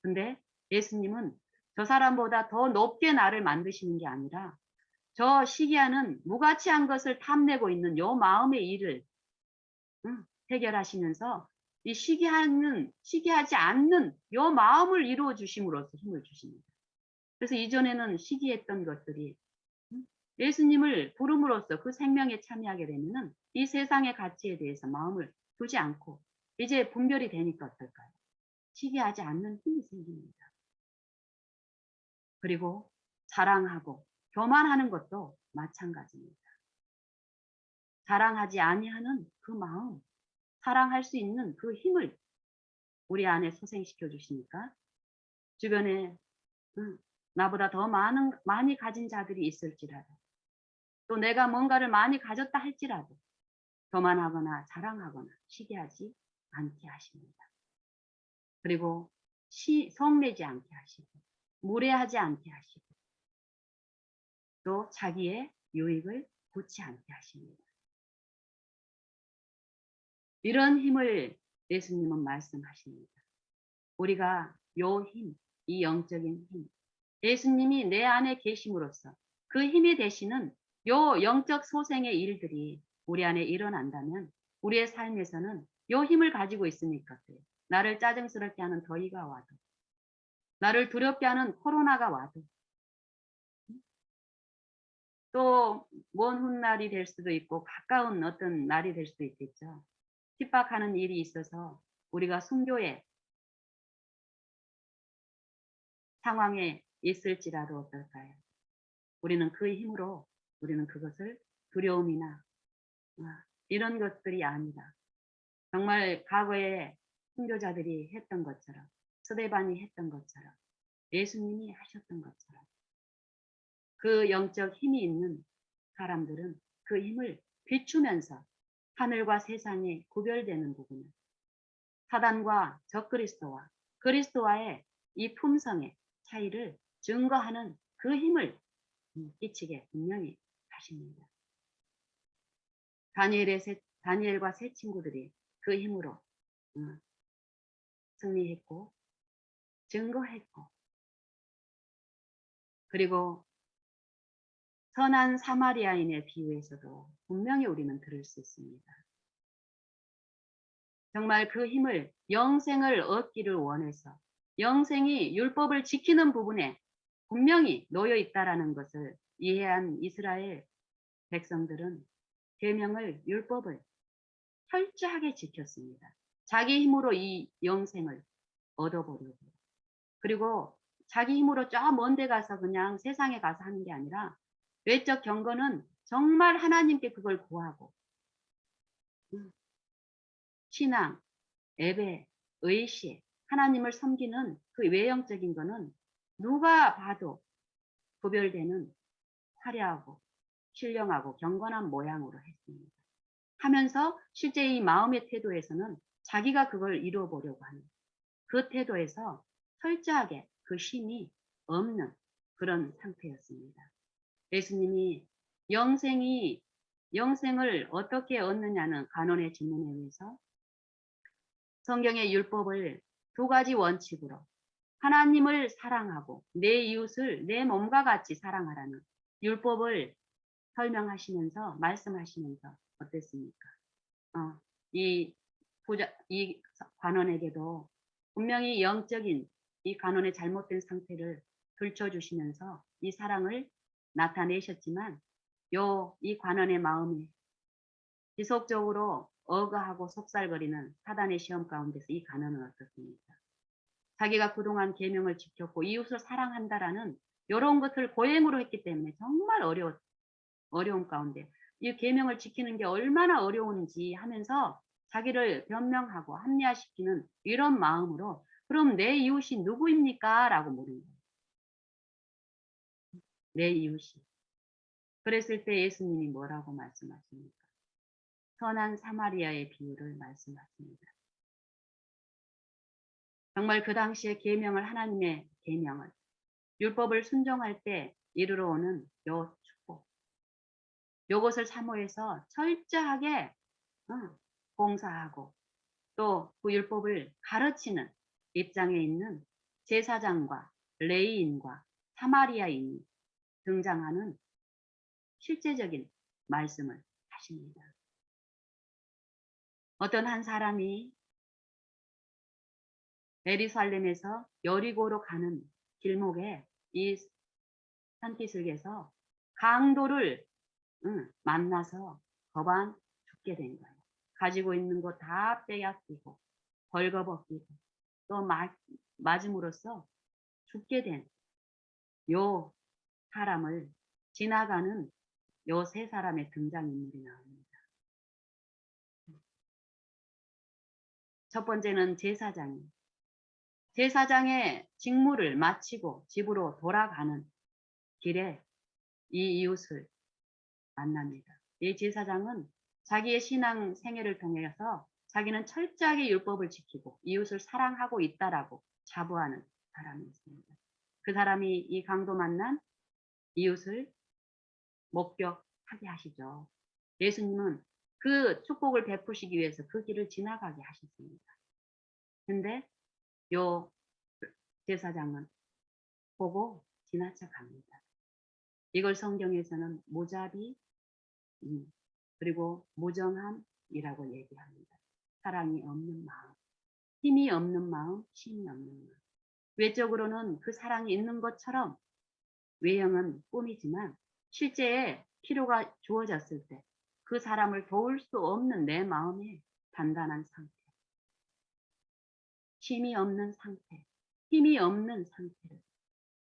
근데 예수님은 저 사람보다 더 높게 나를 만드시는 게 아니라 저 시기하는 무가치한 것을 탐내고 있는 요 마음의 일을 해결하시면서 이 시기하지 않는 요 마음을 이루어 주심으로써 힘을 주십니다. 그래서 이전에는 시기했던 것들이 예수님을 부름으로써 그 생명에 참여하게 되면은 이 세상의 가치에 대해서 마음을 두지 않고 이제 분별이 되니까 어떨까요? 시기하지 않는 힘이 생깁니다. 그리고 자랑하고 교만하는 것도 마찬가지입니다. 자랑하지 아니하는 그 마음, 사랑할 수 있는 그 힘을 우리 안에 소생시켜 주시니까 주변에 나보다 더 많이 가진 자들이 있을지라도 또 내가 뭔가를 많이 가졌다 할지라도 교만하거나 자랑하거나 시기하지 않게 하십니다. 그리고 성내지 않게 하시고 무례하지 않게 하시고 또 자기의 유익을 구치 않게 하십니다. 이런 힘을 예수님은 말씀하십니다. 우리가 요 힘, 이 영적인 힘, 예수님이 내 안에 계심으로써 그 힘이 되시는 요 영적 소생의 일들이 우리 안에 일어난다면 우리의 삶에서는 요 힘을 가지고 있으니까 나를 짜증스럽게 하는 더위가 와도 나를 두렵게 하는 코로나가 와도 또 먼 훗날이 될 수도 있고 가까운 어떤 날이 될 수도 있겠죠. 핍박하는 일이 있어서 우리가 순교의 상황에 있을지라도 어떨까요? 우리는 그 힘으로 우리는 그것을 두려움이나 이런 것들이 아니라 정말 과거에 순교자들이 했던 것처럼 스데반이 했던 것처럼 예수님이 하셨던 것처럼 그 영적 힘이 있는 사람들은 그 힘을 비추면서 하늘과 세상에 구별되는 부분을 사단과 적그리스도와 그리스도와의 이 품성의 차이를 증거하는 그 힘을 끼치게 분명히 하십니다. 다니엘과 세 친구들이 그 힘으로 승리했고 증거했고 그리고 선한 사마리아인의 비유에서도 분명히 우리는 들을 수 있습니다. 정말 그 힘을 영생을 얻기를 원해서 영생이 율법을 지키는 부분에 분명히 놓여 있다라는 것을 이해한 이스라엘 백성들은 계명을 율법을 철저하게 지켰습니다. 자기 힘으로 이 영생을 얻어보려고 그리고 자기 힘으로 저 먼데 가서 그냥 세상에 가서 하는 게 아니라 외적 경건은 정말 하나님께 그걸 구하고 신앙, 예배, 의식, 하나님을 섬기는 그 외형적인 거는 누가 봐도 구별되는 화려하고 신령하고 경건한 모양으로 했습니다. 하면서 실제 이 마음의 태도에서는 자기가 그걸 이루어 보려고 하는 그 태도에서 철저하게 그 힘이 없는 그런 상태였습니다. 예수님이 영생을 어떻게 얻느냐는 간언의 질문에 의해서 성경의 율법을 두 가지 원칙으로 하나님을 사랑하고 내 이웃을 내 몸과 같이 사랑하라는 율법을 설명하시면서 말씀하시면서 어땠습니까? 이 관원에게도 분명히 영적인 이 관원의 잘못된 상태를 들춰주시면서 이 사랑을 나타내셨지만 이 관원의 마음이 지속적으로 억울하고 속살거리는 사단의 시험 가운데서 이 관원은 어떻습니까? 자기가 그동안 계명을 지켰고 이웃을 사랑한다라는 이런 것을 고행으로 했기 때문에 정말 어려운 가운데 이 계명을 지키는 게 얼마나 어려운지 하면서 자기를 변명하고 합리화시키는 이런 마음으로 그럼 내 이웃이 누구입니까? 라고 물은 거예요. 내 이웃이. 그랬을 때 예수님이 뭐라고 말씀하십니까? 선한 사마리아의 비유를 말씀하십니다. 정말 그 당시에 계명을 하나님의 계명을 율법을 순종할 때 이르러 오는 요 축복 요것을 사모해서 철저하게 봉사하고 또 그 율법을 가르치는 입장에 있는 제사장과 레위인과 사마리아인이 등장하는 실제적인 말씀을 하십니다. 어떤 한 사람이 예루살렘에서 여리고로 가는 길목에 이 산기슭에서 강도를 만나서 거반 죽게 된 거예요. 가지고 있는 거 다 빼앗기고 벌거벗기고 또 맞음으로써 죽게 된 요 사람을 지나가는 요 세 사람의 등장인물이 나옵니다. 첫 번째는 제사장의 직무를 마치고 집으로 돌아가는 길에 이 이웃을 만납니다. 이 제사장은 자기의 신앙 생애를 통해서 자기는 철저하게 율법을 지키고 이웃을 사랑하고 있다라고 자부하는 사람이었습니다. 그 사람이 이 강도 만난 이웃을 목격하게 하시죠. 예수님은 그 축복을 베푸시기 위해서 그 길을 지나가게 하셨습니다. 근데 요 제사장은 보고 지나쳐 갑니다. 이걸 성경에서는 무자비 그리고 무정함이라고 얘기합니다. 사랑이 없는 마음, 힘이 없는 마음, 힘이 없는 마음. 외적으로는 그 사랑이 있는 것처럼 외형은 꿈이지만 실제에 필요가 주어졌을 때 그 사람을 도울 수 없는 내 마음의 단단한 상태, 힘이 없는 상태, 힘이 없는 상태를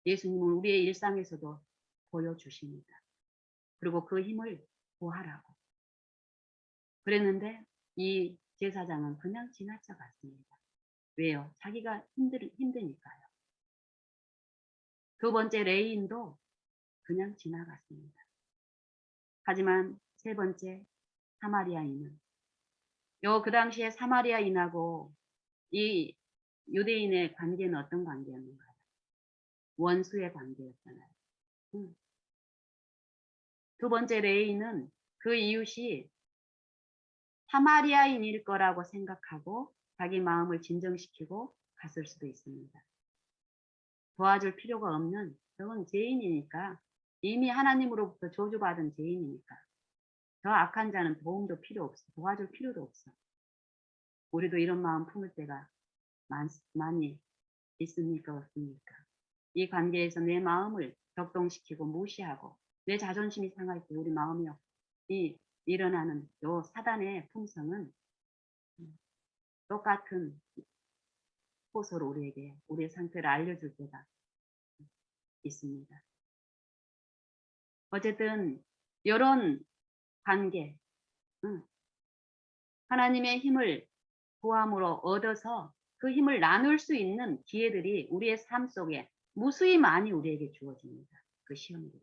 예수님은 우리의 일상에서도 보여주십니다. 그리고 그 힘을 구하라고. 그랬는데 이 제사장은 그냥 지나쳐 갔습니다. 왜요? 자기가 힘드니까요. 두 번째 레위인도 그냥 지나갔습니다. 하지만 세 번째 사마리아인은 그 당시에 사마리아인하고 이 유대인의 관계는 어떤 관계였는가요? 원수의 관계였잖아요. 두 번째 레위인은 그 이웃이 사마리아인일 거라고 생각하고 자기 마음을 진정시키고 갔을 수도 있습니다. 도와줄 필요가 없는 저건 죄인이니까 이미 하나님으로부터 저주받은 죄인이니까 저 악한 자는 도움도 필요 없어. 도와줄 필요도 없어. 우리도 이런 마음 품을 때가 많이 있습니까? 없습니까? 이 관계에서 내 마음을 격동시키고 무시하고 내 자존심이 상할 때 우리 마음이 일어나는 요 사단의 품성은 똑같은 호소로 우리에게 우리의 상태를 알려줄 때가 있습니다. 어쨌든 이런 관계, 하나님의 힘을 구함으로 얻어서 그 힘을 나눌 수 있는 기회들이 우리의 삶 속에 무수히 많이 우리에게 주어집니다. 그 시험들이.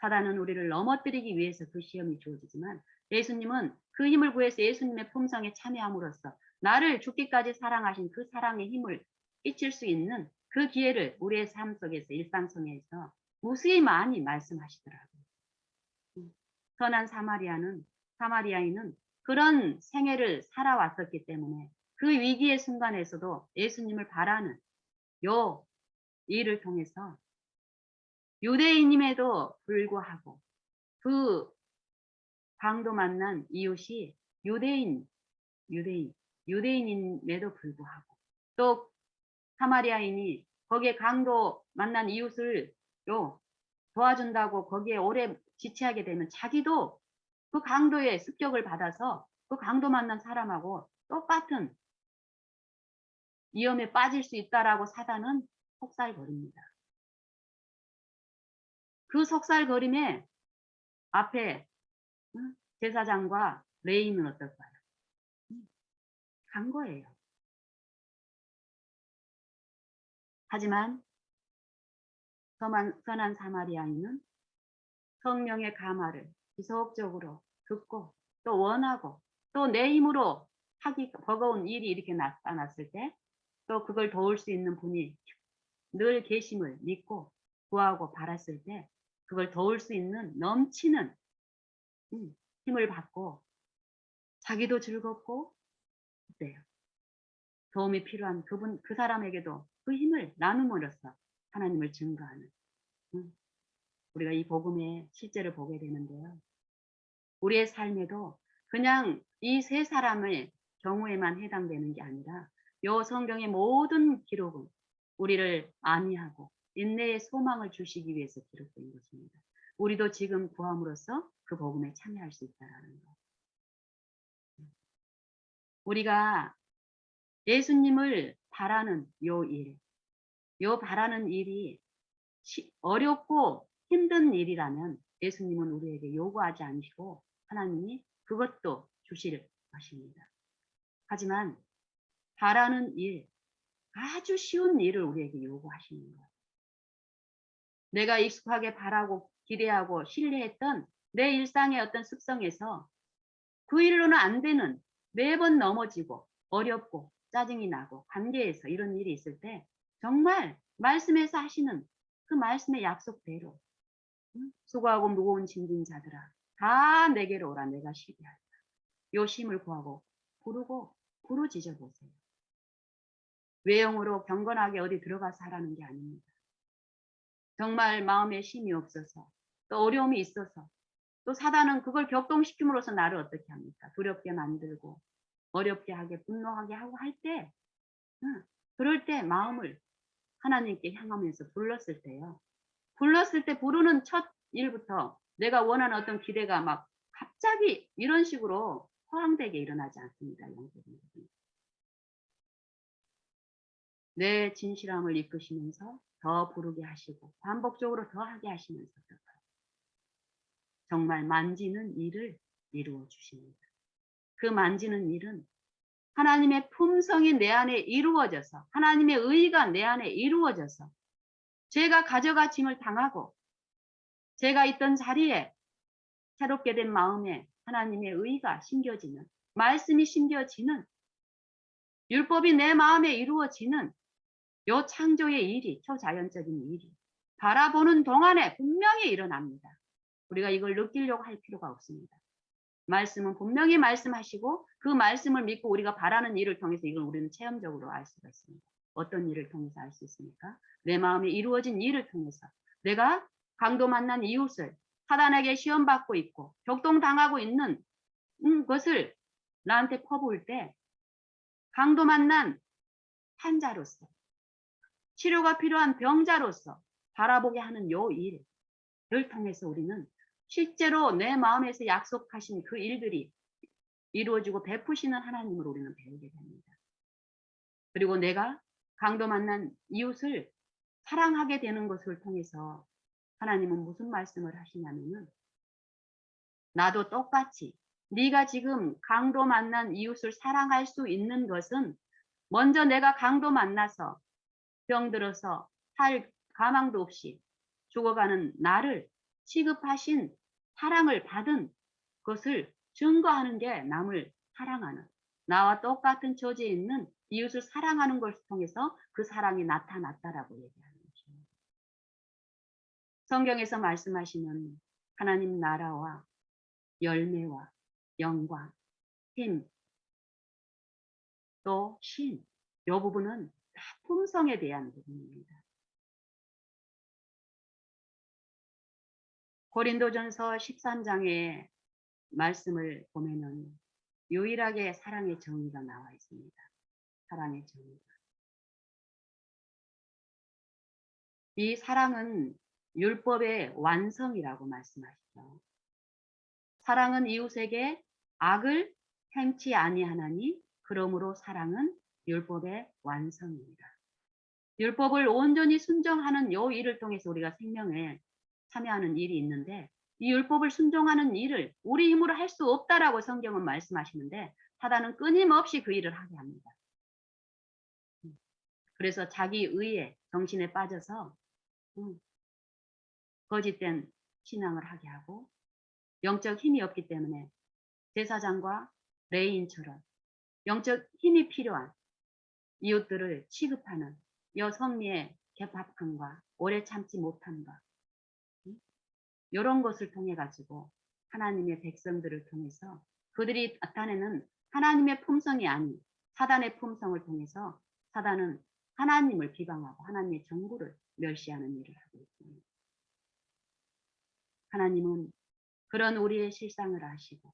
사단은 우리를 넘어뜨리기 위해서 그 시험이 주어지지만 예수님은 그 힘을 구해서 예수님의 품성에 참여함으로써 나를 죽기까지 사랑하신 그 사랑의 힘을 끼칠 수 있는 그 기회를 우리의 삶 속에서 일상성에서 무수히 많이 말씀하시더라고요. 선한 사마리아인은 그런 생애를 살아왔었기 때문에 그 위기의 순간에서도 예수님을 바라는 요 일을 통해서 유대인임에도 불구하고 그 강도 만난 이웃이 유대인임에도 불구하고 또 사마리아인이 거기에 강도 만난 이웃을 도와준다고 거기에 오래 지체하게 되면 자기도 그 강도의 습격을 받아서 그 강도 만난 사람하고 똑같은 위험에 빠질 수 있다라고 사단은 속살거립니다. 그 속살거림에 앞에 제사장과 레위인은 어떨까요? 간 거예요. 하지만 선한 사마리아인은 성령의 감화를 지속적으로 듣고 또 원하고 또 내 힘으로 하기 버거운 일이 이렇게 나타났을 때 또 그걸 도울 수 있는 분이 늘 계심을 믿고 구하고 바랐을 때 그걸 도울 수 있는 넘치는 힘을 받고 자기도 즐겁고 그래요. 도움이 필요한 그 사람에게도 그 힘을 나눔으로써 하나님을 증거하는 우리가 이 복음의 실제를 보게 되는데요. 우리의 삶에도 그냥 이 세 사람의 경우에만 해당되는 게 아니라 요 성경의 모든 기록은 우리를 안위하고 인내의 소망을 주시기 위해서 기록된 것입니다. 우리도 지금 구함으로써 그 복음에 참여할 수 있다는 것. 우리가 예수님을 바라는 요 바라는 일이 어렵고 힘든 일이라면 예수님은 우리에게 요구하지 않으시고 하나님이 그것도 주실 것입니다. 하지만 바라는 일, 아주 쉬운 일을 우리에게 요구하시는 거예요. 내가 익숙하게 바라고 기대하고 신뢰했던 내 일상의 어떤 습성에서 그 일로는 안 되는 매번 넘어지고 어렵고 짜증이 나고 관계에서 이런 일이 있을 때 정말 말씀에서 하시는 그 말씀의 약속대로 수고하고 무거운 짐진 자들아 다 내게로 오라 내가 쉬게 하리라. 요 쉼을 구하고 부르짖어 보세요. 외형으로 경건하게 어디 들어가서 하라는 게 아닙니다. 정말 마음에 힘이 없어서 또 어려움이 있어서 또 사단은 그걸 격동시킴으로써 나를 어떻게 합니까? 두렵게 만들고 어렵게 하게 분노하게 하고 할 때 그럴 때 마음을 하나님께 향하면서 불렀을 때요. 불렀을 때 부르는 첫 일부터 내가 원하는 어떤 기대가 막 갑자기 이런 식으로 허황되게 일어나지 않습니다. 영적인 부분. 내 진실함을 이끄시면서 더 부르게 하시고 반복적으로 더 하게 하시면서 정말 만지는 일을 이루어 주십니다. 그 만지는 일은 하나님의 품성이 내 안에 이루어져서 하나님의 의가 내 안에 이루어져서 제가 가져가 짐을 당하고 제가 있던 자리에 새롭게 된 마음에 하나님의 의가 심겨지는 말씀이 심겨지는 율법이 내 마음에 이루어지는 요 창조의 일이 초자연적인 일이 바라보는 동안에 분명히 일어납니다. 우리가 이걸 느끼려고 할 필요가 없습니다. 말씀은 분명히 말씀하시고 그 말씀을 믿고 우리가 바라는 일을 통해서 이걸 우리는 체험적으로 알 수가 있습니다. 어떤 일을 통해서 알 수 있습니까? 내 마음에 이루어진 일을 통해서 내가 강도 만난 이웃을 사단에게 시험받고 있고 격동당하고 있는 것을 나한테 퍼부을 때 강도 만난 환자로서 치료가 필요한 병자로서 바라보게 하는 요 일을 통해서 우리는 실제로 내 마음에서 약속하신 그 일들이 이루어지고 베푸시는 하나님을 우리는 배우게 됩니다. 그리고 내가 강도 만난 이웃을 사랑하게 되는 것을 통해서 하나님은 무슨 말씀을 하시냐면은 나도 똑같이 네가 지금 강도 만난 이웃을 사랑할 수 있는 것은 먼저 내가 강도 만나서 병들어서 할 가망도 없이 죽어가는 나를 취급하신 사랑을 받은 것을 증거하는 게 남을 사랑하는 나와 똑같은 처지에 있는 이웃을 사랑하는 것을 통해서 그 사랑이 나타났다라고 얘기하는 거죠. 성경에서 말씀하시는 하나님 나라와 열매와 영광, 힘, 또 신, 이 부분은 다 품성에 대한 부분입니다. 고린도전서 13장의 말씀을 보면은 유일하게 사랑의 정의가 나와 있습니다. 사랑의 정의가. 이 사랑은 율법의 완성이라고 말씀하시죠. 사랑은 이웃에게 악을 행치 아니하나니 그러므로 사랑은 율법의 완성입니다. 율법을 온전히 순종하는 요 일을 통해서 우리가 생명에 참여하는 일이 있는데 이 율법을 순종하는 일을 우리 힘으로 할 수 없다라고 성경은 말씀하시는데 사단은 끊임없이 그 일을 하게 합니다. 그래서 자기 의에 정신에 빠져서 거짓된 신앙을 하게 하고 영적 힘이 없기 때문에 제사장과 레인처럼 영적 힘이 필요한 이웃들을 취급하는 여성미의 개팍함과 오래 참지 못함과 이런 것을 통해 가지고 하나님의 백성들을 통해서 그들이 나타내는 하나님의 품성이 아닌 사단의 품성을 통해서 사단은 하나님을 비방하고 하나님의 정부를 멸시하는 일을 하고 있습니다. 하나님은 그런 우리의 실상을 아시고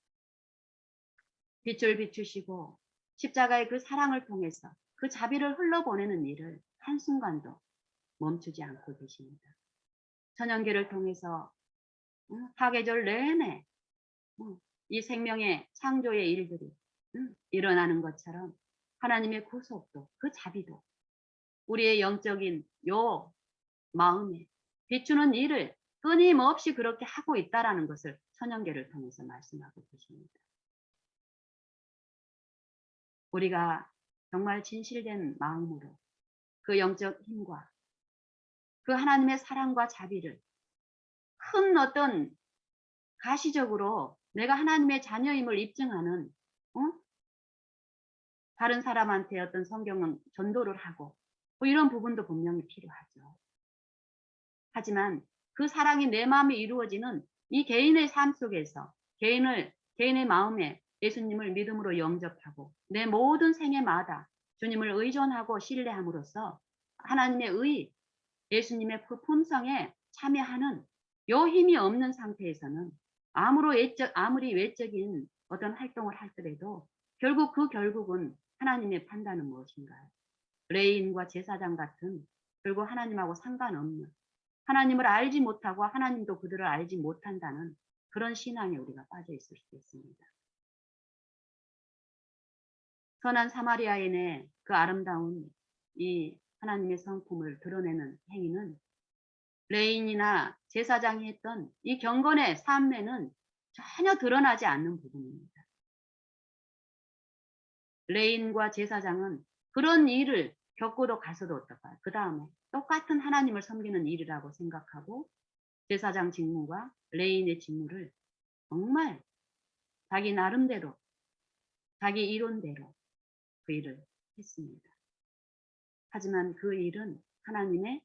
빛을 비추시고 십자가의 그 사랑을 통해서 그 자비를 흘러보내는 일을 한순간도 멈추지 않고 계십니다. 천연계를 통해서 사계절 내내 이 생명의 창조의 일들이 일어나는 것처럼 하나님의 구속도 그 자비도 우리의 영적인 요 마음에 비추는 일을 끊임없이 그렇게 하고 있다라는 것을 천연계를 통해서 말씀하고 계십니다. 우리가 정말 진실된 마음으로 그 영적 힘과 그 하나님의 사랑과 자비를 큰 어떤 가시적으로 내가 하나님의 자녀임을 입증하는 다른 사람한테 어떤 성경은 전도를 하고 뭐 이런 부분도 분명히 필요하죠. 하지만 그 사랑이 내 마음에 이루어지는 이 개인의 삶 속에서 개인의 마음에 예수님을 믿음으로 영접하고 내 모든 생애마다 주님을 의존하고 신뢰함으로써 하나님의 의, 예수님의 그 품성에 참여하는 요 힘이 없는 상태에서는 아무리 외적인 어떤 활동을 하더라도 결국 그 결국은 하나님의 판단은 무엇인가요? 레인과 제사장 같은 결국 하나님하고 상관없는 하나님을 알지 못하고 하나님도 그들을 알지 못한다는 그런 신앙에 우리가 빠져 있을 수 있습니다. 선한 사마리아인의 그 아름다운 이 하나님의 성품을 드러내는 행위는 레인이나 제사장이 했던 이 경건의 삶에는 전혀 드러나지 않는 부분입니다. 레인과 제사장은 그런 일을 겪고도 가서도 어떨까요? 그 다음에 똑같은 하나님을 섬기는 일이라고 생각하고 제사장 직무와 레인의 직무를 정말 자기 나름대로 자기 이론대로 그 일을 했습니다. 하지만 그 일은 하나님의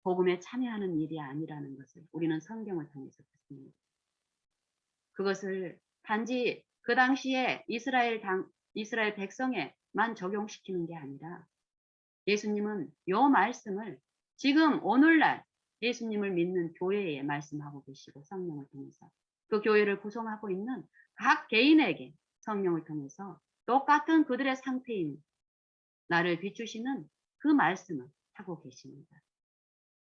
복음에 참여하는 일이 아니라는 것을 우리는 성경을 통해서 봤습니다. 그것을 단지 그 당시에 이스라엘 백성에만 적용시키는 게 아니라 예수님은 요 말씀을 지금 오늘날 예수님을 믿는 교회에 말씀하고 계시고 성령을 통해서 그 교회를 구성하고 있는 각 개인에게 성령을 통해서 똑같은 그들의 상태인 나를 비추시는 그 말씀을 하고 계십니다.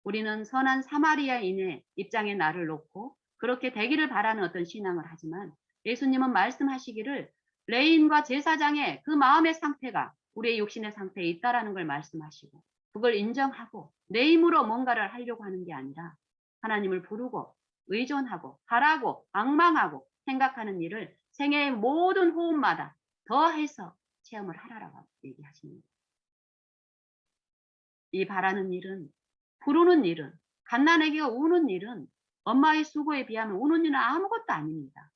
우리는 선한 사마리아인의 입장에 나를 놓고 그렇게 되기를 바라는 어떤 신앙을 하지만 예수님은 말씀하시기를 레인과 제사장의 그 마음의 상태가 우리의 육신의 상태에 있다라는 걸 말씀하시고 그걸 인정하고 내 힘으로 뭔가를 하려고 하는 게 아니라 하나님을 부르고 의존하고 바라고 방망하고 생각하는 일을 생애의 모든 호흡마다 더해서 체험을 하라라고 얘기하십니다. 이 바라는 일은 부르는 일은 갓난아기가 우는 일은 엄마의 수고에 비하면 우는 일은 아무것도 아닙니다.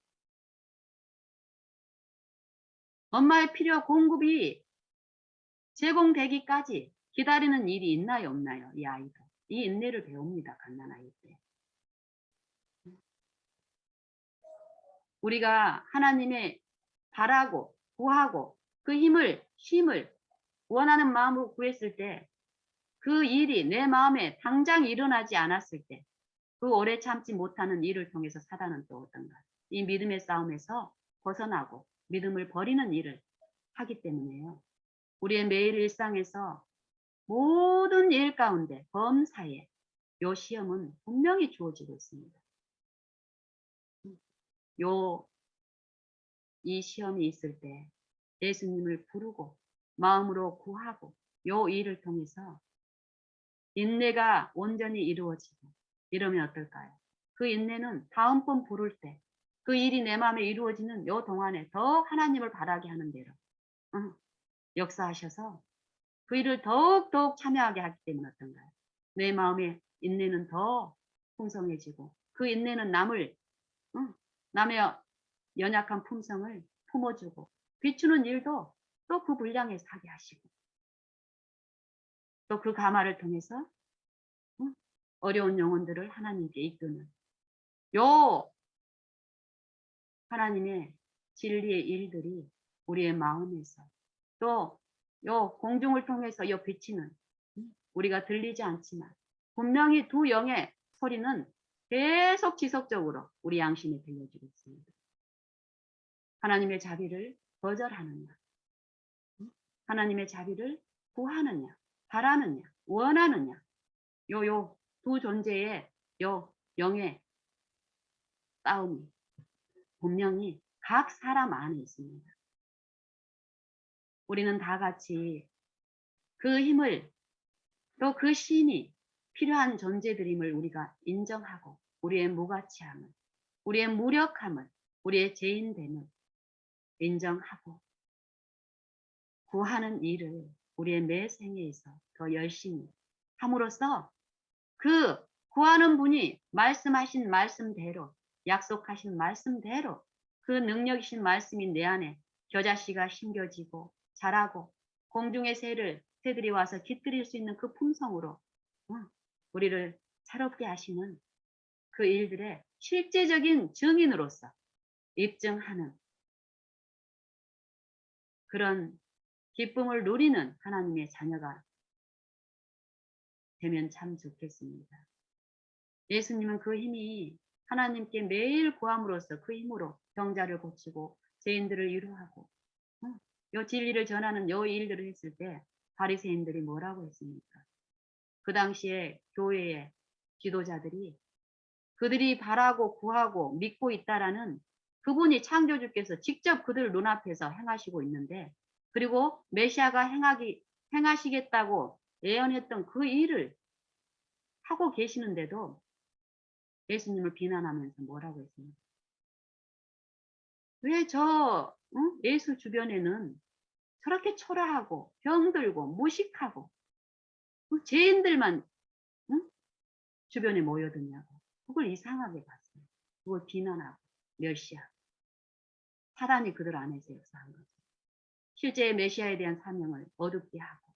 엄마의 필요 공급이 제공되기까지 기다리는 일이 있나요 없나요? 이 아이도. 이 인내를 배웁니다. 갓난아이 때. 우리가 하나님의 바라고 구하고 그 쉼을 원하는 마음으로 구했을 때 그 일이 내 마음에 당장 일어나지 않았을 때 그 오래 참지 못하는 일을 통해서 사단은 또 어떤가? 이 믿음의 싸움에서 벗어나고 믿음을 버리는 일을 하기 때문에요. 우리의 매일 일상에서 모든 일 가운데 범사에 요 시험은 분명히 주어지고 있습니다. 이 시험이 있을 때 예수님을 부르고 마음으로 구하고 요 일을 통해서 인내가 온전히 이루어지고 이러면 어떨까요? 그 인내는 다음번 부를 때 그 일이 내 마음에 이루어지는 요 동안에 더 하나님을 바라게 하는 대로 역사하셔서 그 일을 더욱 참여하게 하기 때문에 어떤가요? 내 마음의 인내는 더 풍성해지고 그 인내는 남의 연약한 품성을 품어주고 비추는 일도 또 그 분량에서 하게 하시고 또 그 가마를 통해서 어려운 영혼들을 하나님께 이끄는 요 하나님의 진리의 일들이 우리의 마음에서 또 요 공중을 통해서 요 비치는 우리가 들리지 않지만 분명히 두 영의 소리는 계속 지속적으로 우리 양심에 들려주고 있습니다. 하나님의 자비를 거절하느냐, 하나님의 자비를 구하느냐, 바라느냐, 원하느냐, 요 두 존재의 요 영의 싸움이 분명히 각 사람 안에 있습니다. 우리는 다 같이 그 힘을 또 그 신이 필요한 존재들임을 우리가 인정하고 우리의 무가치함을, 우리의 무력함을, 우리의 죄인됨을 인정하고 구하는 일을 우리의 매 생애에서 더 열심히 함으로써 그 구하는 분이 말씀하신 말씀대로, 약속하신 말씀대로 그 능력이신 말씀이 내 안에 겨자씨가 심겨지고 자라고 공중의 새들이 와서 깃들일 수 있는 그 품성으로 우리를 새롭게 하시는 그 일들의 실제적인 증인으로서 입증하는 그런 기쁨을 누리는 하나님의 자녀가 되면 참 좋겠습니다. 예수님은 그 힘이 하나님께 매일 구함으로써 그 힘으로 병자를 고치고 죄인들을 위로하고 요 진리를 전하는 요 일들을 했을 때 바리새인들이 뭐라고 했습니까? 그 당시에 교회의 지도자들이 그들이 바라고 구하고 믿고 있다라는 그분이 창조주께서 직접 그들 눈앞에서 행하시고 있는데 그리고 메시아가 행하시겠다고 예언했던 그 일을 하고 계시는데도 예수님을 비난하면서 뭐라고 했습니까? 왜 예수 주변에는 저렇게 초라하고 병들고 무식하고 죄인들만 주변에 모여드냐고. 그걸 이상하게 봤어요. 그걸 비난하고 멸시하고 사단이 그들 안에서 역사한 거죠. 실제 메시아에 대한 사명을 어둡게 하고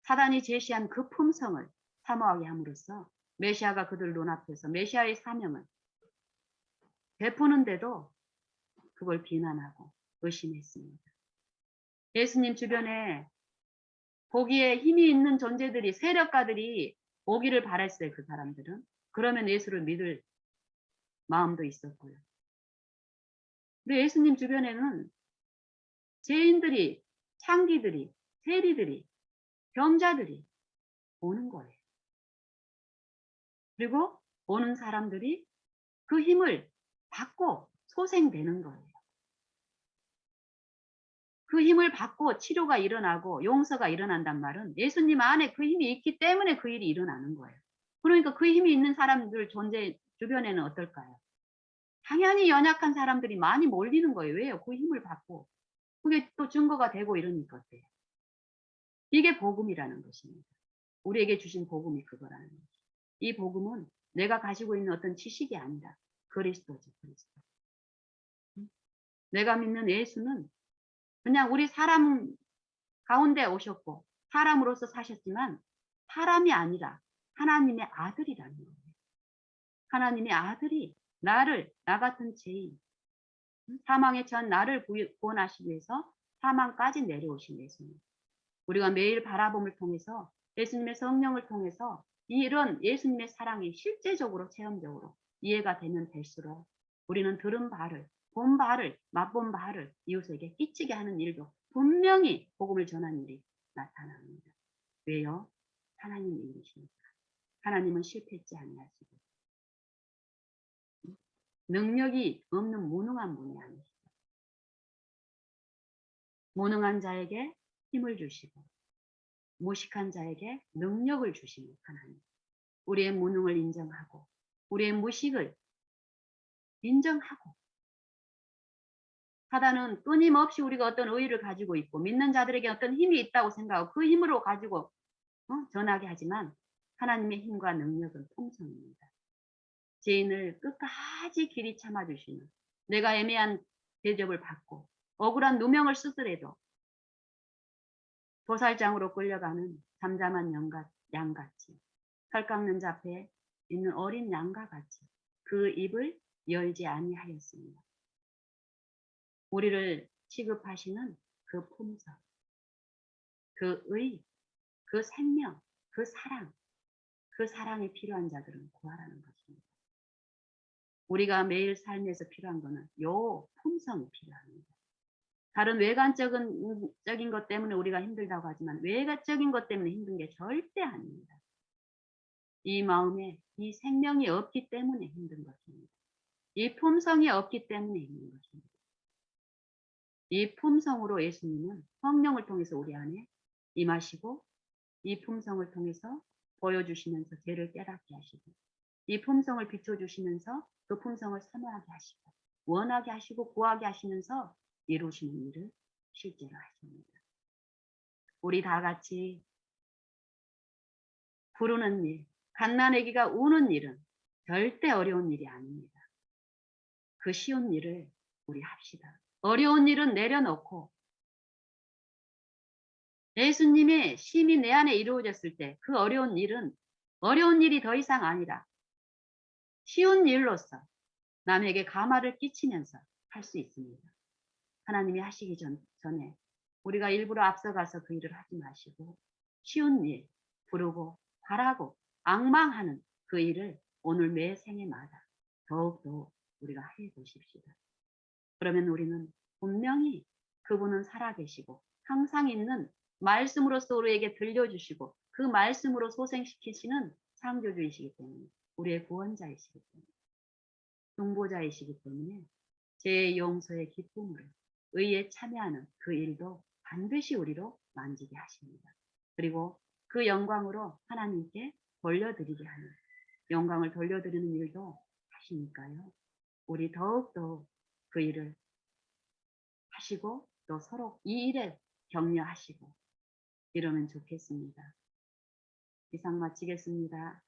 사단이 제시한 그 품성을 사모하게 함으로써 메시아가 그들 눈앞에서 메시아의 사명을 베푸는데도 그걸 비난하고 의심했습니다. 예수님 주변에 거기에 힘이 있는 존재들이 세력가들이 오기를 바랬어요. 그 사람들은. 그러면 예수를 믿을 마음도 있었고요. 근데 예수님 주변에는 죄인들이, 창기들이, 세리들이, 병자들이 오는 거예요. 그리고 오는 사람들이 그 힘을 받고 소생되는 거예요. 그 힘을 받고 치료가 일어나고 용서가 일어난단 말은 예수님 안에 그 힘이 있기 때문에 그 일이 일어나는 거예요. 그러니까 그 힘이 있는 사람들 존재 주변에는 어떨까요? 당연히 연약한 사람들이 많이 몰리는 거예요. 왜요? 그 힘을 받고. 그게 또 증거가 되고 이러니까 어때요? 이게 복음이라는 것입니다. 우리에게 주신 복음이 그거라는 거죠. 이 복음은 내가 가지고 있는 어떤 지식이 아니라 그리스도죠. 그리스도. 내가 믿는 예수는 그냥 우리 사람 가운데 오셨고 사람으로서 사셨지만 사람이 아니라 하나님의 아들이라는 거예요. 하나님의 아들이 나를, 나 같은 죄인, 사망의 전 나를 구원하시기 위해서 사망까지 내려오신 예수님. 우리가 매일 바라봄을 통해서 예수님의 성령을 통해서 이런 예수님의 사랑이 실제적으로 체험적으로 이해가 되면 될수록 우리는 들은 바를, 본 바를, 맛본 바를 이웃에게 끼치게 하는 일도 분명히 복음을 전하는 일이 나타납니다. 왜요? 하나님의 일이시니까. 하나님은 실패했지 아니하시고 능력이 없는 무능한 분이 아니시죠. 무능한 자에게 힘을 주시고 무식한 자에게 능력을 주시는 하나님. 우리의 무능을 인정하고 우리의 무식을 인정하고 사단은 끊임없이 우리가 어떤 의의를 가지고 있고 믿는 자들에게 어떤 힘이 있다고 생각하고 그 힘으로 가지고 전하게 하지만 하나님의 힘과 능력은 통성입니다. 죄인을 끝까지 길이 참아주시는 내가 애매한 대접을 받고 억울한 누명을 쓰더라도 도살장으로 끌려가는 잠잠한 양같이 털 깎는 자 앞에 있는 어린 양과 같이 그 입을 열지 아니하였습니다. 우리를 취급하시는 그 품성, 그 의, 그 생명, 그 사랑이 필요한 자들은 구하라는 것입니다. 우리가 매일 삶에서 필요한 것은 요 품성이 필요합니다. 다른 외관적인 것 때문에 우리가 힘들다고 하지만 외관적인 것 때문에 힘든 게 절대 아닙니다. 이 마음에 이 생명이 없기 때문에 힘든 것입니다. 이 품성이 없기 때문에 힘든 것입니다. 이 품성으로 예수님은 성령을 통해서 우리 안에 임하시고 이 품성을 통해서 보여주시면서 죄를 깨닫게 하시고 이 품성을 비춰주시면서 그 품성을 사모하게 하시고 원하게 하시고 구하게 하시면서 이루시는 일을 실제로 하십니다. 우리 다 같이 부르는 일, 갓난아기가 우는 일은 절대 어려운 일이 아닙니다. 그 쉬운 일을 우리 합시다. 어려운 일은 내려놓고 예수님의 심이 내 안에 이루어졌을 때 그 어려운 일은 어려운 일이 더 이상 아니라 쉬운 일로서 남에게 감화를 끼치면서 할 수 있습니다. 하나님이 하시기 전에 우리가 일부러 앞서가서 그 일을 하지 마시고 쉬운 일, 부르고 바라고 앙망하는 그 일을 오늘 매 생애마다 더욱더 우리가 해 보십시다. 그러면 우리는 분명히 그분은 살아계시고 항상 있는 말씀으로서 우리에게 들려주시고 그 말씀으로 소생시키시는 창조주이시기 때문에 우리의 구원자이시기 때문에 중보자이시기 때문에 제 용서의 기쁨으로 의에 참여하는 그 일도 반드시 우리로 만지게 하십니다. 그리고 그 영광으로 하나님께 돌려드리게 하는 영광을 돌려드리는 일도 하시니까요. 우리 더욱더 그 일을 하시고 또 서로 이 일에 격려하시고 이러면 좋겠습니다. 이상 마치겠습니다.